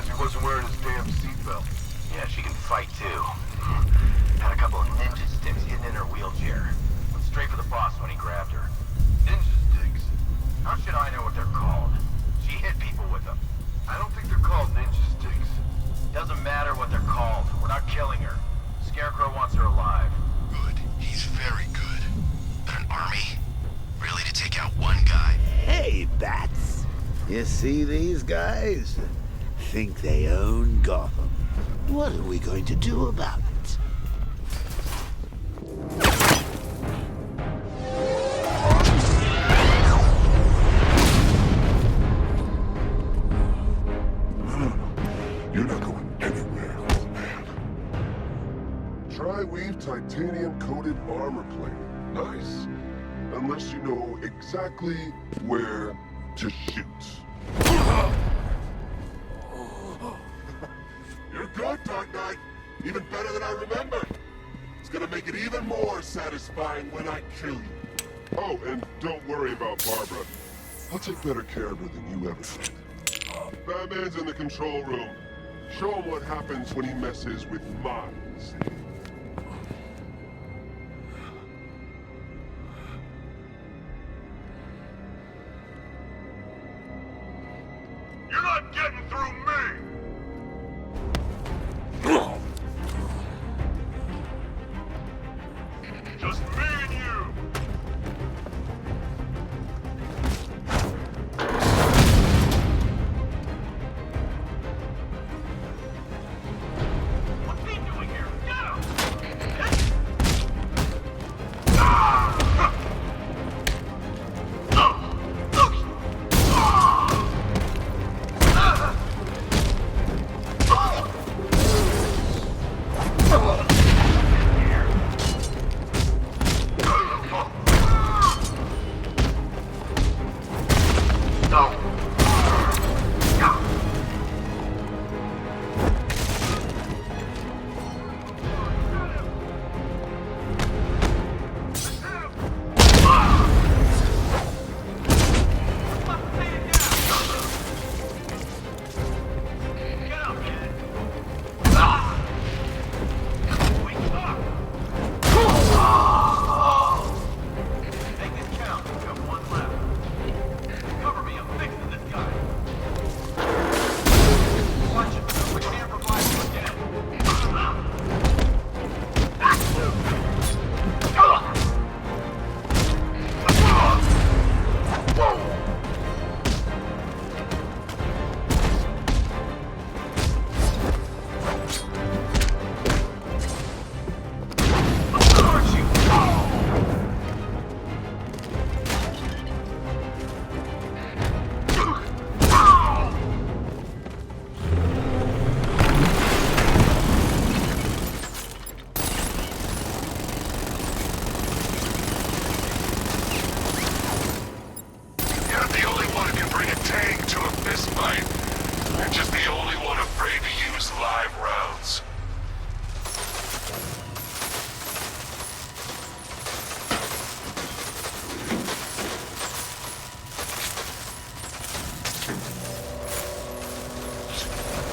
Guess he wasn't wearing his damn seatbelt. Yeah, she can fight too. Had a couple of ninja sticks hidden in her wheelchair. Went straight for the boss when he grabbed her. Ninja sticks? How should I know what they're called? She hit people with them. I don't think they're called ninja sticks. Doesn't matter what they're called. We're not killing her. Scarecrow wants her alive. Good. He's very good. But an army? Really, to take out one guy? Hey, Bats. You see these guys? Think they own Gotham. What are we going to do about it? You're not going anywhere, old man. Tri-weave titanium-coated armor plate. Nice. Unless you know exactly where to shoot. You're good, Dark Knight. Even better than I remembered. It's gonna make it even more satisfying when I kill you. Oh, and don't worry about Barbara. I'll take better care of her than you ever did. Batman's in the control room. Show him what happens when he messes with minds. You're not getting through me! Just me and you! What's he doing here? Get him!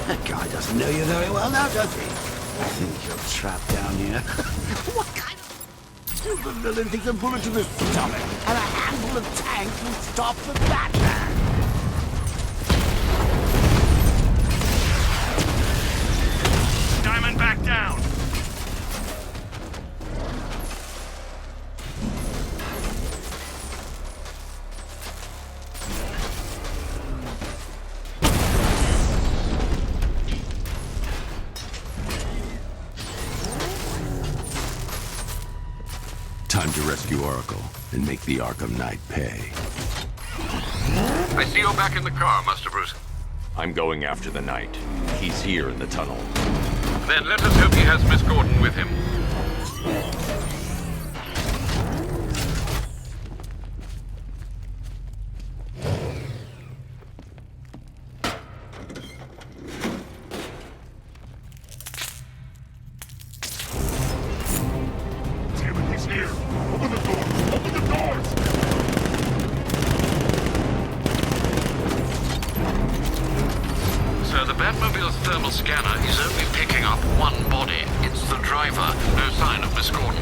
That guy doesn't know you very well now, does he? I think you're trapped down here. What kind of stupid villain thinks a bullet to the stomach and a handful of tanks will stop the Batman? Diamond back down! Time to rescue Oracle and make the Arkham Knight pay. I see you're back in the car, Master Bruce. I'm going after the Knight. He's here in the tunnel. Then let us hope he has Miss Gordon with him. The Batmobile the thermal scanner is only picking up one body. It's the driver. No sign of Miss Gordon.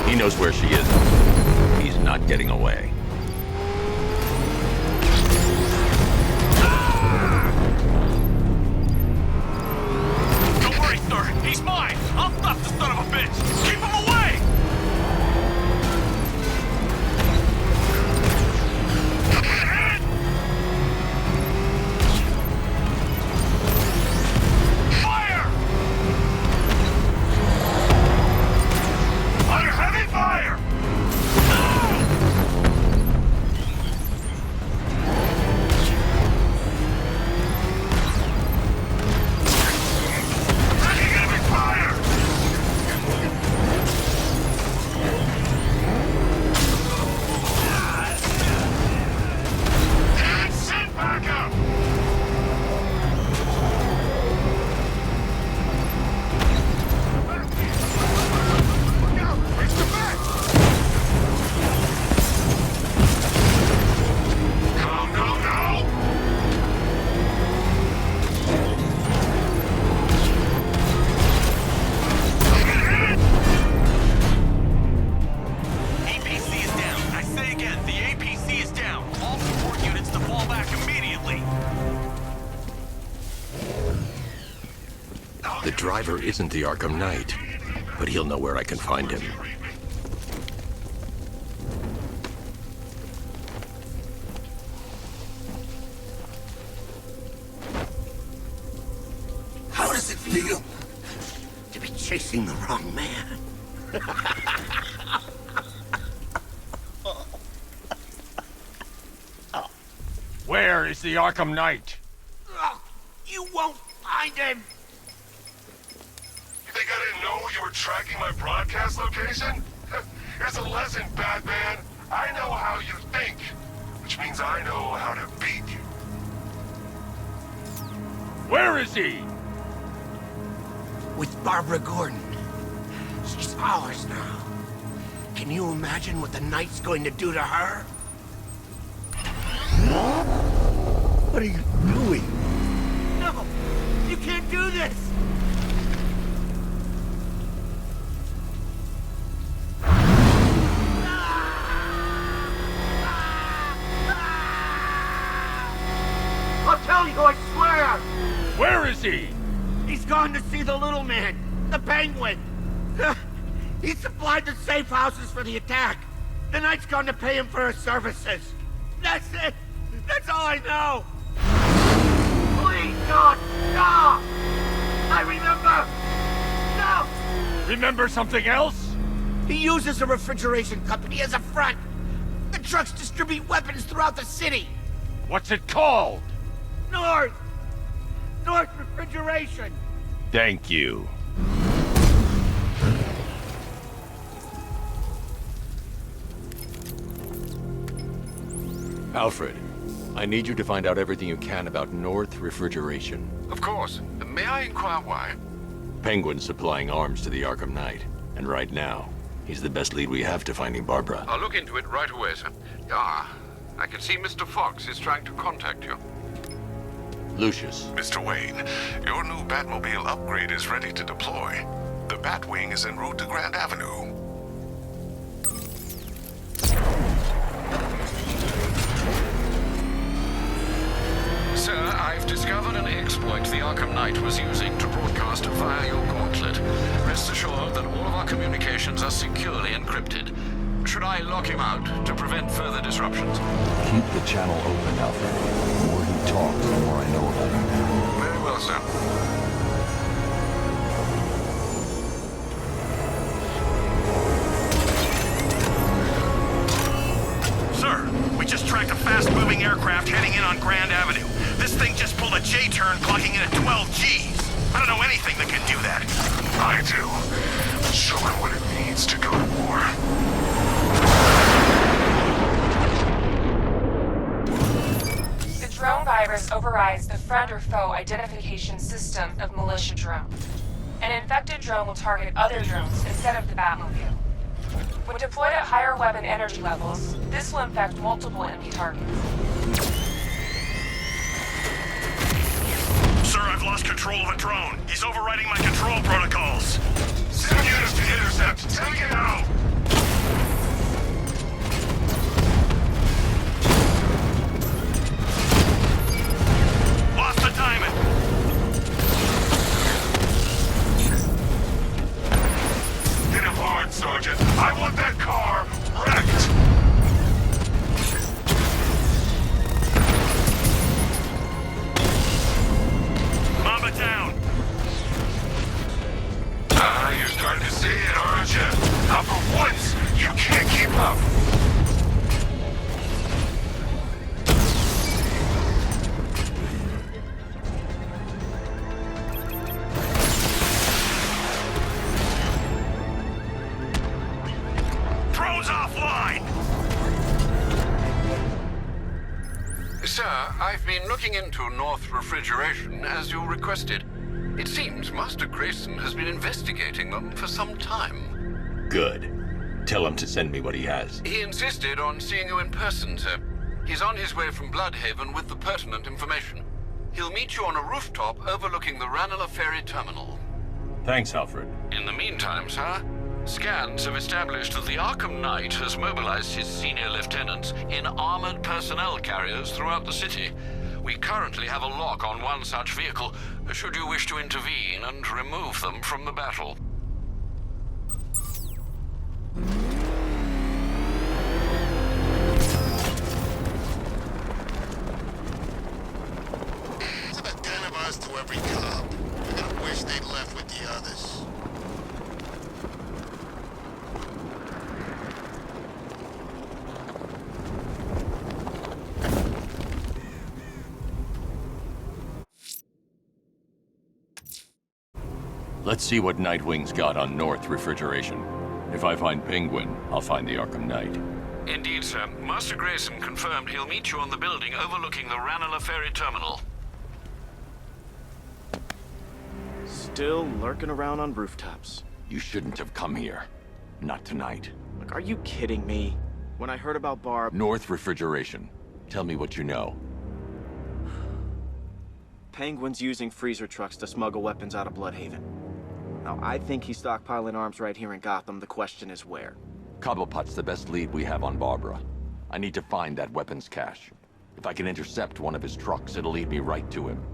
He knows where she is. He's not getting away. Don't worry, sir. He's mine. I'll stop the son of a bitch. Keep him away! Fire! Under heavy fire! Taking enemy fire! And send back up! APC is down. I say again, the APC is down. All support units to fall back immediately. The driver isn't the Arkham Knight, but he'll know where I can find him. How does it feel to be chasing the wrong man? Where is the Arkham Knight? You won't find him! You think I didn't know you were tracking my broadcast location? Here's a lesson, Batman. I know how you think, which means I know how to beat you. Where is he? With Barbara Gordon. She's ours now. Can you imagine what the Knight's going to do to her? What are you doing? No! You can't do this! I'll tell you, I swear! Where is he? He's gone to see the little man, the Penguin. He supplied the safe houses for the attack. The Knight's gone to pay him for his services. That's it. That's all I know. Please, God, stop! I remember. No! Remember something else? He uses a refrigeration company as a front. The trucks distribute weapons throughout the city. What's it called? North Refrigeration. Thank you. Alfred, I need you to find out everything you can about North Refrigeration. Of course. May I inquire why? Penguin's supplying arms to the Arkham Knight, and right now, he's the best lead we have to finding Barbara. I'll look into it right away, sir. Ah, I can see Mr. Fox is trying to contact you. Lucius. Mr. Wayne, your new Batmobile upgrade is ready to deploy. The Batwing is en route to Grand Avenue. Sir, I've discovered an exploit the Arkham Knight was using to broadcast via your gauntlet. Rest assured that all of our communications are securely encrypted. Should I lock him out to prevent further disruptions? Keep the channel open, Alfred. The more he talks, the more I know about him. Very well, sir. Sir, we just tracked a fast-moving aircraft heading in on Grand Avenue. This thing just pulled a J-turn, clocking in at 12 Gs. I don't know anything that can do that. I do. Show him what it means to go to war. The drone virus overrides the friend or foe identification system of militia drones. An infected drone will target other drones instead of the Batmobile. When deployed at higher weapon energy levels, this will infect multiple enemy targets. Sir, I've lost control of a drone. He's overriding my control protocols. Send units to intercept. Take it out! Lost the diamond. Hit him hard, Sergeant. I want that car wrecked! Mamba down. You're starting to see it, aren't you? Now for once, you can't keep up. Drone's offline. Sir, I've been looking into North Refrigeration as you requested. It seems Master Grayson has been investigating them for some time. Good. Tell him to send me what he has. He insisted on seeing you in person, sir. He's on his way from Bloodhaven with the pertinent information. He'll meet you on a rooftop overlooking the Ranelagh Ferry Terminal. Thanks, Alfred. In the meantime, sir, scans have established that the Arkham Knight has mobilized his senior lieutenants in armored personnel carriers throughout the city. We currently have a lock on one such vehicle, should you wish to intervene and remove them from the battle. There's about 10 of us to every cop. I gotta wish they'd left with the others. Let's see what Nightwing's got on North Refrigeration. If I find Penguin, I'll find the Arkham Knight. Indeed, sir. Master Grayson confirmed he'll meet you on the building overlooking the Ranelagh Ferry Terminal. Still lurking around on rooftops. You shouldn't have come here. Not tonight. Look, are you kidding me? When I heard about Barb... North Refrigeration. Tell me what you know. Penguin's using freezer trucks to smuggle weapons out of Bloodhaven. Now, I think he's stockpiling arms right here in Gotham. The question is where. Cobblepot's the best lead we have on Barbara. I need to find that weapons cache. If I can intercept one of his trucks, it'll lead me right to him.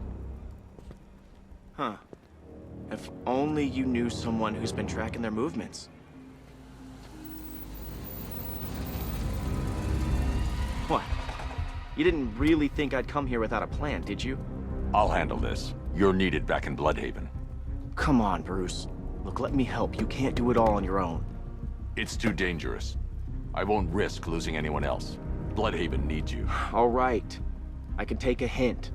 Huh. If only you knew someone who's been tracking their movements. What? You didn't really think I'd come here without a plan, did you? I'll handle this. You're needed back in Bloodhaven. Come on, Bruce. Look, let me help. You can't do it all on your own. It's too dangerous. I won't risk losing anyone else. Bloodhaven needs you. All right. I can take a hint.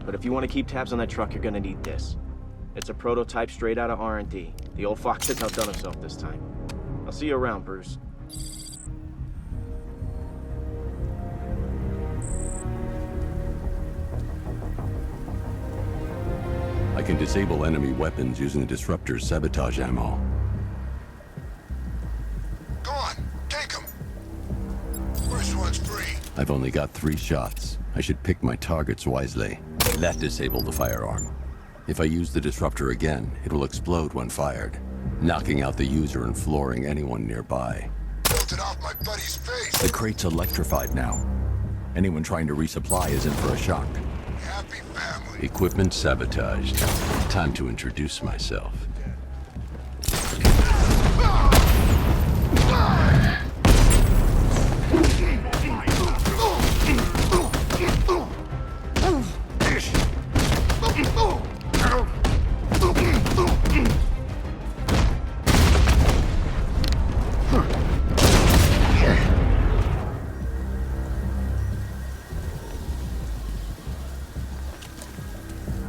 But if you want to keep tabs on that truck, you're gonna need this. It's a prototype straight out of R&D. The old fox has outdone himself this time. I'll see you around, Bruce. I can disable enemy weapons using the Disruptor's sabotage ammo. Go on, take them. First one's free. I've only got 3 shots. I should pick my targets wisely. That disabled the firearm. If I use the Disruptor again, it will explode when fired, knocking out the user and flooring anyone nearby. Melted off my buddy's face. The crate's electrified now. Anyone trying to resupply is in for a shock. Happy family. Equipment sabotaged. Time to introduce myself.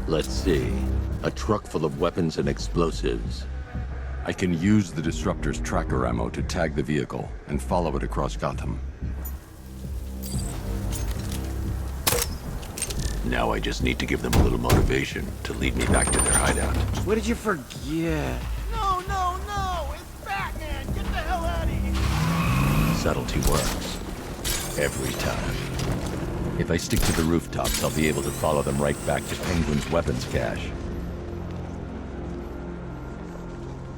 Let's see. A truck full of weapons and explosives. I can use the Disruptor's tracker ammo to tag the vehicle and follow it across Gotham. Now I just need to give them a little motivation to lead me back to their hideout. What did you forget? No, no, no! It's Batman! Get the hell out of here! Subtlety works. Every time. If I stick to the rooftops, I'll be able to follow them right back to Penguin's weapons cache.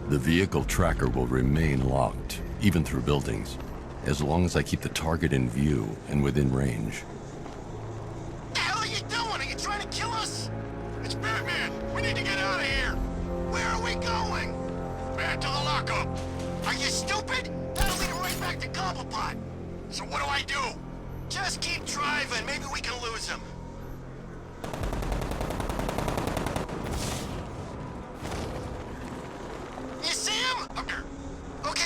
The vehicle tracker will remain locked, even through buildings, as long as I keep the target in view and within range. What the hell are you doing? Are you trying to kill us? It's Batman. We need to get out of here. Where are we going? Back to the lockup. Are you stupid? That'll lead right back to Cobblepot. So what do I do? Just keep driving. Maybe we can lose him. You see him?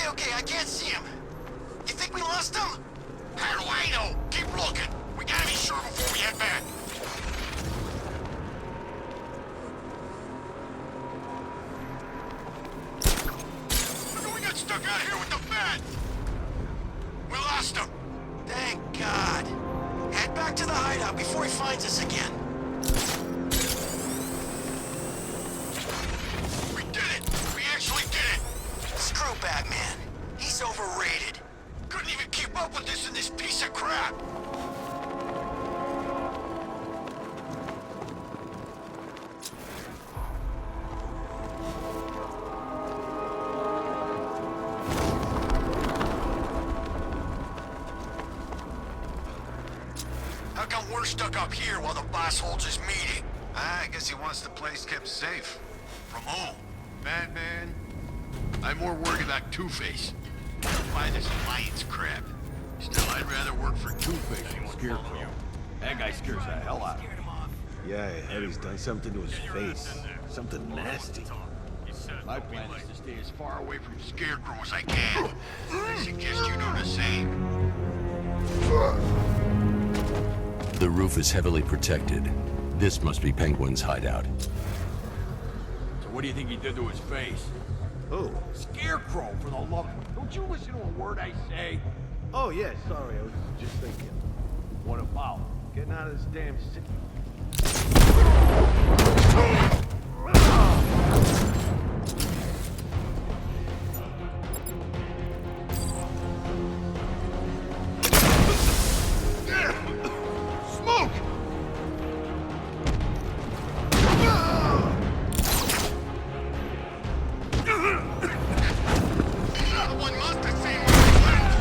Okay, I can't see him. You think we lost him? How do I know? Keep looking. We gotta be sure before we head back. Look, we got stuck out here with the Bat. We lost him. Thank God. Head back to the hideout before he finds us again. We did it. We actually did it. Screw Batman. He's overrated. Couldn't even keep up with this in this piece of crap. How come we're stuck up here while the boss holds his meeting? I guess he wants the place kept safe. From who? Batman? I'm more worried about Two-Face. Why this alliance crap? Still, I'd rather work for Two-Face than Scarecrow. That guy scares the hell out of me. Yeah, Eddie's done something to his face. Something nasty. My plan is to stay as far away from Scarecrow as I can. I suggest you do the same. The roof is heavily protected. This must be Penguin's hideout. So what do you think he did to his face? Who? Scarecrow, for the love of... Don't you listen to a word I say? Oh, yeah, sorry, I was just thinking. What about? Getting out of this damn city. Smoke! One must have seen what went.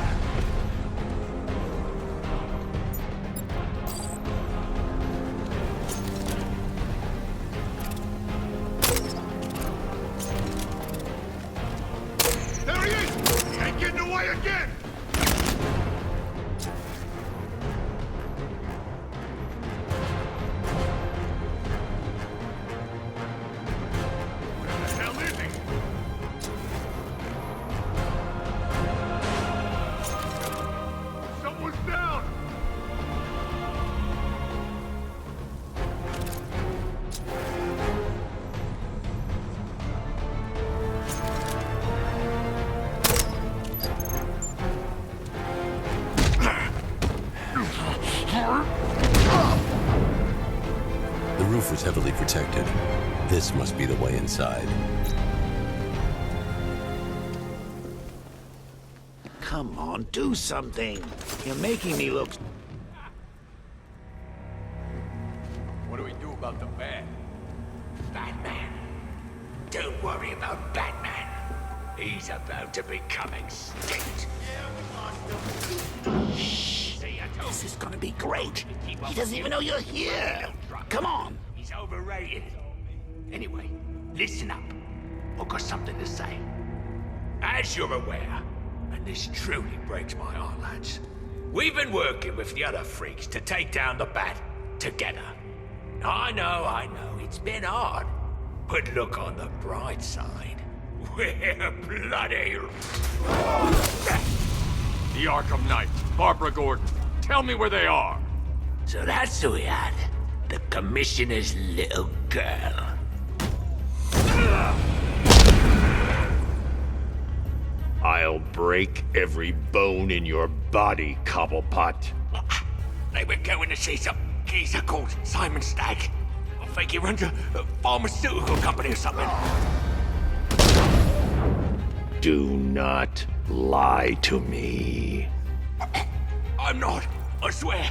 There he is! He ain't getting away again! Where the hell is he? Someone's down! The roof was heavily protected. This must be the way inside. Come on, do something. You're making me look... What do we do about the Bat? Batman. Don't worry about Batman. He's about to become extinct. Shh. This is gonna be great. He doesn't even know you're here. Come on. He's overrated. Anyway, listen up. I've got something to say. As you're aware, and this truly breaks my heart, lads, we've been working with the other freaks to take down the Bat together. I know, it's been hard. But look on the bright side. We're bloody... The Arkham Knight, Barbara Gordon. Tell me where they are. So that's who we had. The Commissioner's little girl. I'll break every bone in your body, Cobblepot. They were going to see some geezer called Simon Stagg. I think he runs a pharmaceutical company or something. Do not lie to me. I'm not. I swear.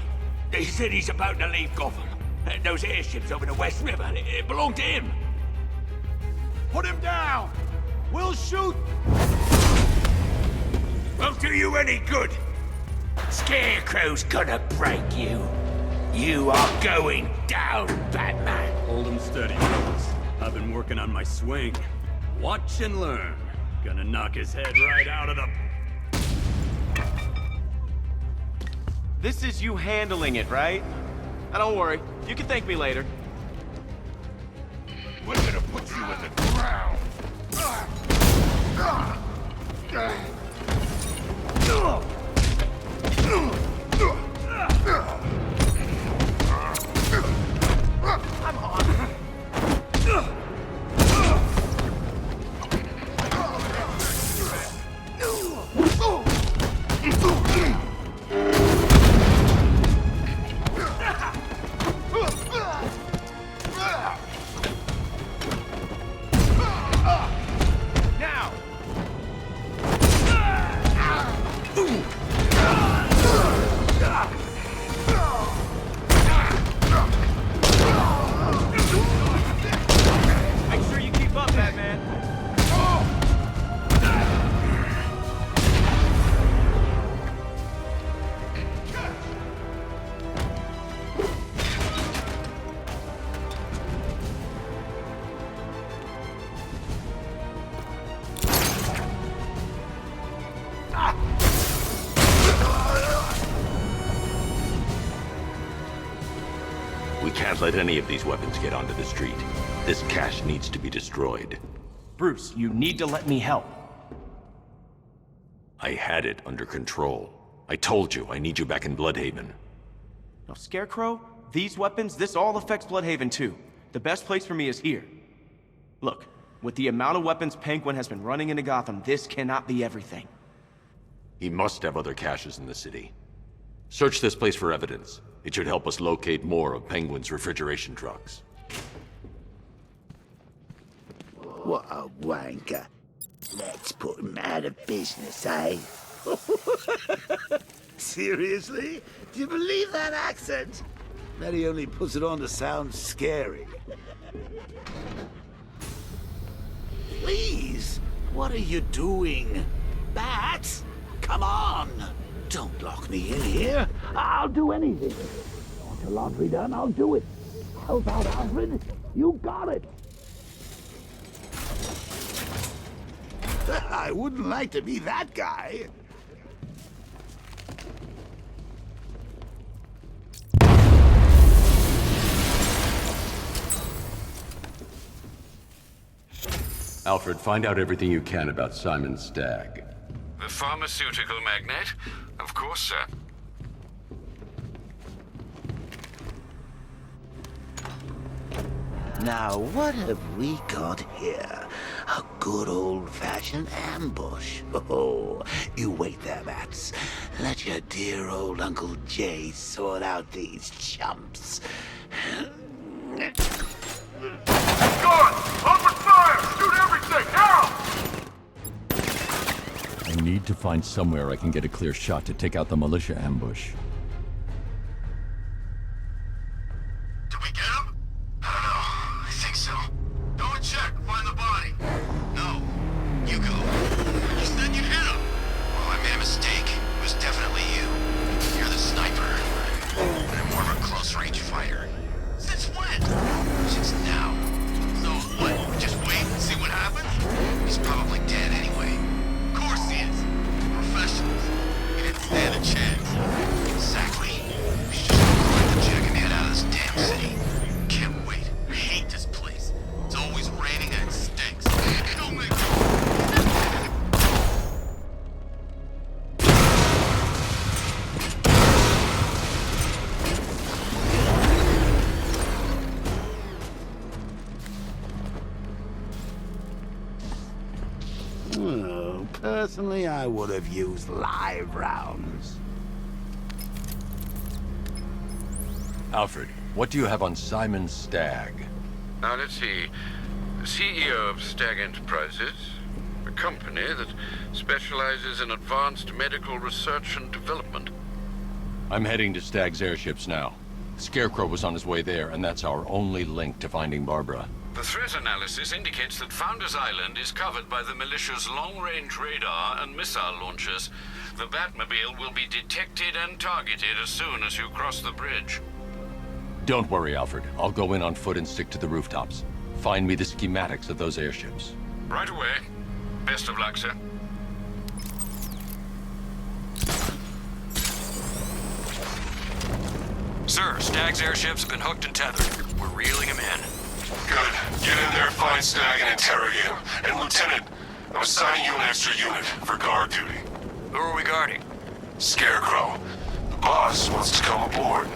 He said he's about to leave Gotham. Those airships over the West River, it belonged to him. Put him down! We'll shoot! Won't do you any good. Scarecrow's gonna break you. You are going down, Batman. Hold him steady, fellas. I've been working on my swing. Watch and learn. Gonna knock his head right out of the... This is you handling it, right? Now don't worry, you can thank me later. We're gonna put you in the ground! I'm on. Make sure you keep up, Batman. We can't let any of these weapons get onto the street. This cache needs to be destroyed. Bruce, you need to let me help. I had it under control. I told you, I need you back in Bloodhaven. Now, Scarecrow, these weapons, this all affects Bloodhaven too. The best place for me is here. Look, with the amount of weapons Penguin has been running into Gotham, this cannot be everything. He must have other caches in the city. Search this place for evidence. It should help us locate more of Penguin's refrigeration trucks. What a wanker. Let's put him out of business, eh? Seriously? Do you believe that accent? That he only puts it on to sound scary. Please, what are you doing? Bat? Come on! Don't lock me in here. I'll do anything. Want your laundry done? I'll do it. Help out, Alfred. You got it. I wouldn't like to be that guy. Alfred, find out everything you can about Simon Stagg. The pharmaceutical magnate? Of course, sir. Now, what have we got here? A good old-fashioned ambush. Oh, you wait there, Bats. Let your dear old Uncle Jay sort out these chumps. Guns! Open fire! Shoot everything! Now! I need to find somewhere I can get a clear shot to take out the militia ambush. Did we get him? I don't know. I think so. Go and check. Find the body. No. You go. You said you'd hit him. Well, I made a mistake. It was definitely you. You're the sniper. I'm more of a close-range fighter. Since when? Since now. So what? Just wait and see what happens? He's probably dead anyway. Of course he is. Professionals. He didn't stand a chance. Exactly. We should just collect the check and head out of this damn city. Can't wait. I hate this place. It's always raining and it stinks. Don't make Well, personally, I would have used live rounds. Alfred, what do you have on Simon Stagg? Now, let's see. CEO of Stagg Enterprises, a company that specializes in advanced medical research and development. I'm heading to Stagg's airships now. Scarecrow was on his way there, and that's our only link to finding Barbara. The threat analysis indicates that Founders Island is covered by the militia's long-range radar and missile launchers. The Batmobile will be detected and targeted as soon as you cross the bridge. Don't worry, Alfred. I'll go in on foot and stick to the rooftops. Find me the schematics of those airships. Right away. Best of luck, sir. Sir, Stagg's airships have been hooked and tethered. We're reeling him in. Good. Get in there, find Stagg, and interrogate him. And Lieutenant, I'm assigning you an extra unit for guard duty. Who are we guarding? Scarecrow. The boss wants to come aboard.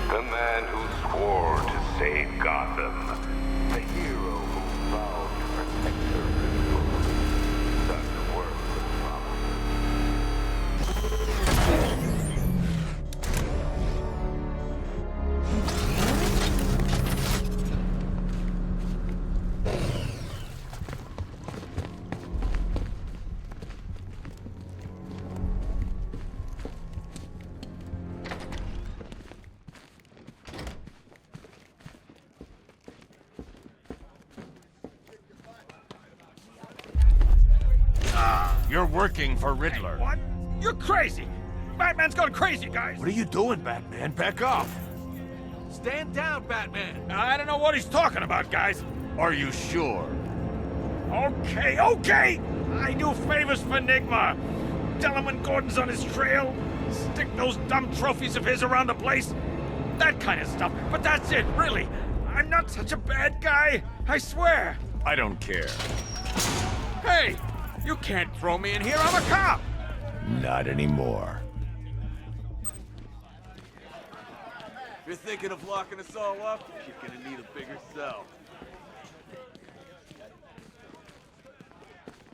The man who swore to save Gotham. The hero who vowed to protect her people. Such worthless promise. You're working for Riddler. What? You're crazy! Batman's gone crazy, guys! What are you doing, Batman? Back off! Stand down, Batman! I don't know what he's talking about, guys. Are you sure? Okay, okay! I do favors for Enigma. Tell him when Gordon's on his trail. Stick those dumb trophies of his around the place. That kind of stuff. But that's it, really. I'm not such a bad guy. I swear. I don't care. Hey! You can't throw me in here. I'm a cop! Not anymore. If you're thinking of locking us all up, you're gonna need a bigger cell.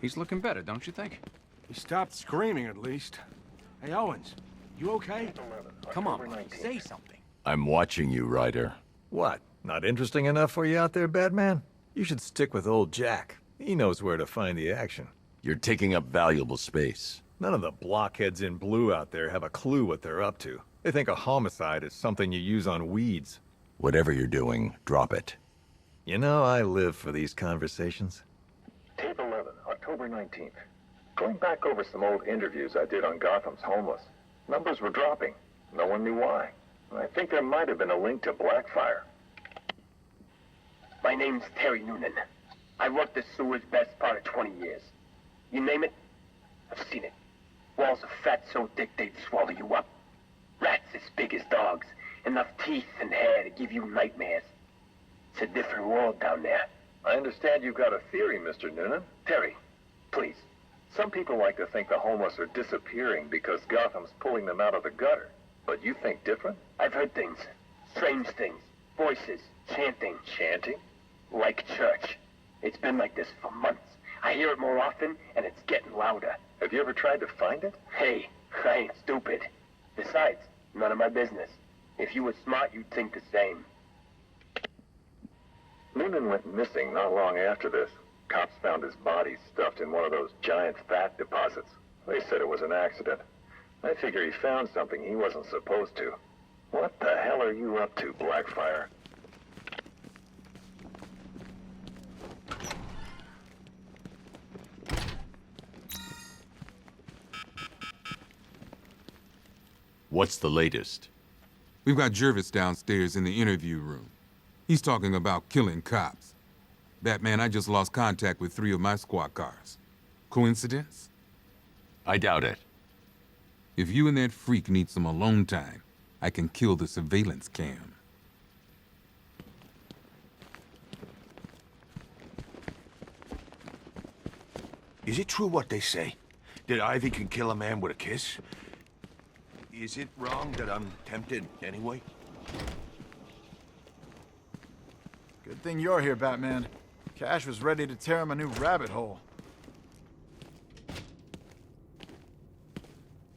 He's looking better, don't you think? He stopped screaming, at least. Hey, Owens, you okay? Come on, say something. I'm watching you, Ryder. What? Not interesting enough for you out there, Batman? You should stick with old Jack. He knows where to find the action. You're taking up valuable space. None of the blockheads in blue out there have a clue what they're up to. They think a homicide is something you use on weeds. Whatever you're doing, drop it. You know, I live for these conversations. Tape 11, October 19th. Going back over some old interviews I did on Gotham's homeless. Numbers were dropping. No one knew why. I think there might have been a link to Blackfire. My name's Terry Noonan. I worked the sewers best part of 20 years. You name it, I've seen it. Walls of fat so thick they'd swallow you up. Rats as big as dogs. Enough teeth and hair to give you nightmares. It's a different world down there. I understand you've got a theory, Mr. Noonan. Terry, please. Some people like to think the homeless are disappearing because Gotham's pulling them out of the gutter. But you think different? I've heard things. Strange things. Voices. Chanting. Chanting? Like church. It's been like this for months. I hear it more often, and it's getting louder. Have you ever tried to find it? Hey, I ain't stupid. Besides, none of my business. If you were smart, you'd think the same. Noonan went missing not long after this. Cops found his body stuffed in one of those giant fat deposits. They said it was an accident. I figure he found something he wasn't supposed to. What the hell are you up to, Blackfire? What's the latest? We've got Jervis downstairs in the interview room. He's talking about killing cops. Batman, I just lost contact with 3 of my squad cars. Coincidence? I doubt it. If you and that freak need some alone time, I can kill the surveillance cam. Is it true what they say? That Ivy can kill a man with a kiss? Is it wrong that I'm tempted anyway? thing you're here, Batman. Cash was ready to tear him a new rabbit hole.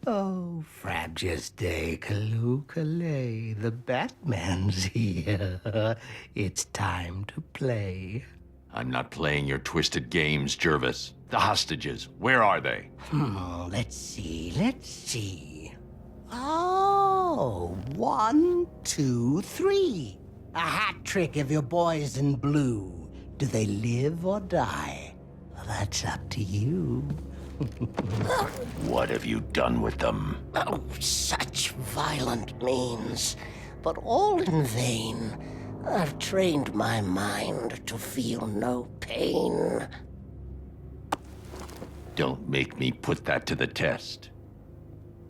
Oh, Frabjous Day, Kaloo-Kalay, the Batman's here. It's time to play. I'm not playing your twisted games, Jervis. The hostages, where are they? Let's see. Oh, 1, 2, 3. A hat trick of your boys in blue. Do they live or die? Well, that's up to you. What have you done with them? Oh, such violent means, but all in vain. I've trained my mind to feel no pain. Don't make me put that to the test.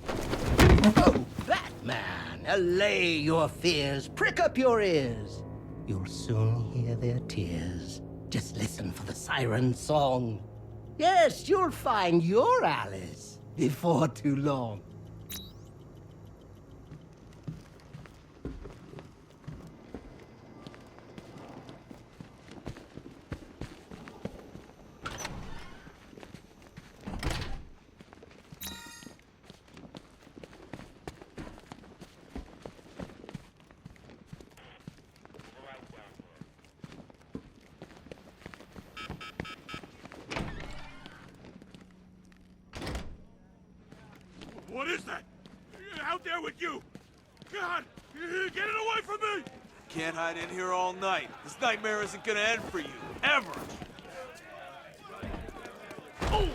Oh, Batman, allay your fears, prick up your ears. You'll soon hear their tears. Just listen for the siren song. Yes, you'll find your Alice before too long. What is that? Out there with you! God! Get it away from me! Can't hide in here all night. This nightmare isn't gonna end for you. Ever! Oh!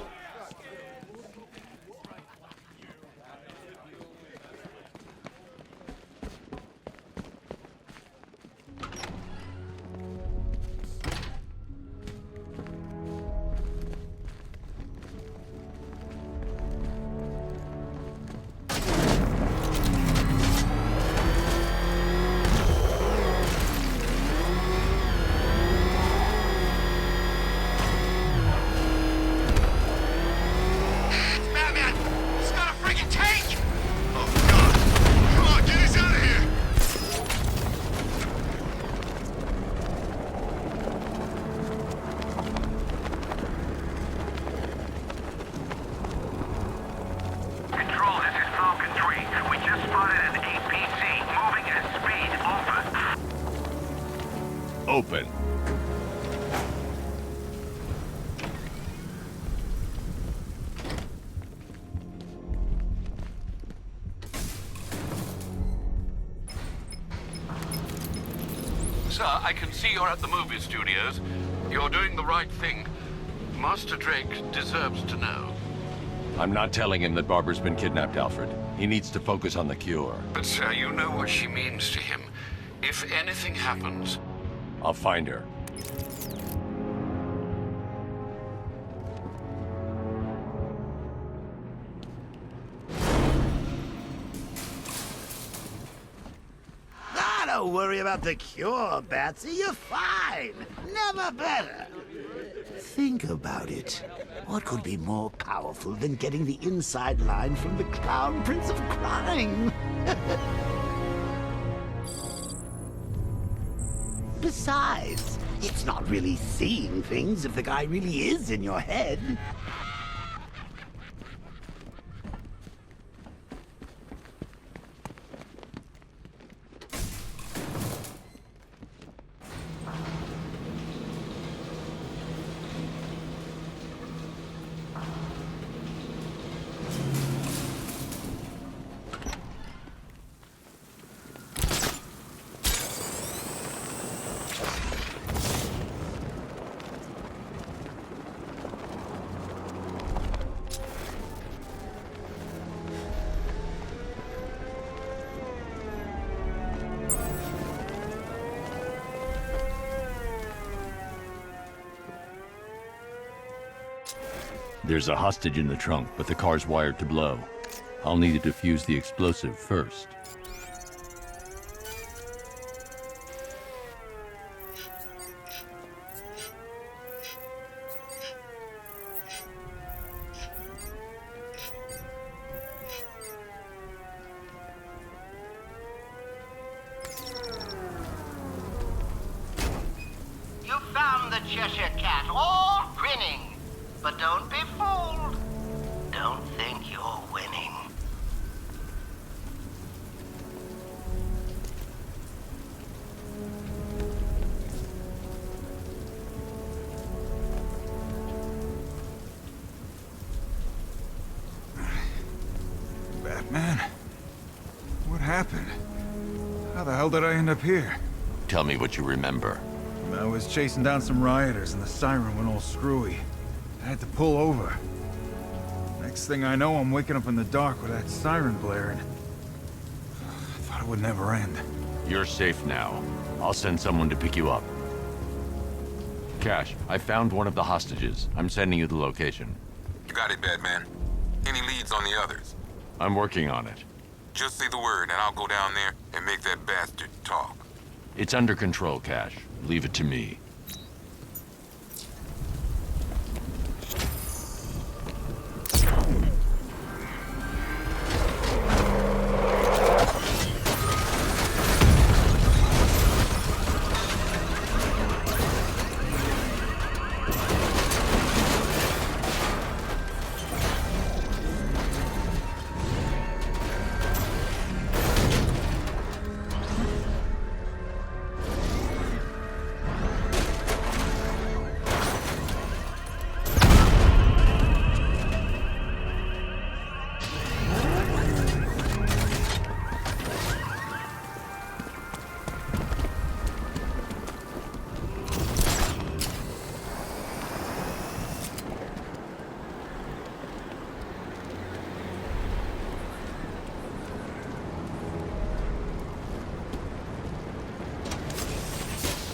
Open. Sir, I can see you're at the movie studios. You're doing the right thing. Master Drake deserves to know. I'm not telling him that Barbara's been kidnapped, Alfred. He needs to focus on the cure. But sir, you know what she means to him. If anything happens... I'll find her. Don't worry about the cure, Batsy. You're fine. Never better. Think about it. What could be more powerful than getting the inside line from the Clown Prince of Crime? Besides, it's not really seeing things if the guy really is in your head. There's a hostage in the trunk, but the car's wired to blow. I'll need to defuse the explosive first. Cheshire Cat, all grinning. But don't be fooled. Don't think you're winning. Batman? What happened? How the hell did I end up here? Tell me what you remember. I was chasing down some rioters and the siren went all screwy. I had to pull over. Next thing I know, I'm waking up in the dark with that siren blaring. I thought it would never end. You're safe now. I'll send someone to pick you up. Cash, I found one of the hostages. I'm sending you the location. You got it, Batman. Any leads on the others? I'm working on it. Just say the word and I'll go down there and make that bastard talk. It's under control, Cash. Leave it to me.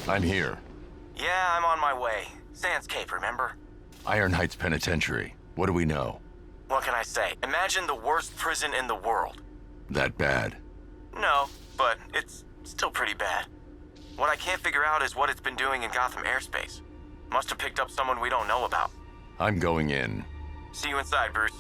I'm here. Yeah, I'm on my way. Sands Cape, remember? Iron Heights Penitentiary. What do we know? What can I say? Imagine the worst prison in the world. That bad? No, but it's still pretty bad. What I can't figure out is what it's been doing in Gotham airspace. Must have picked up someone we don't know about. I'm going in. See you inside, Bruce.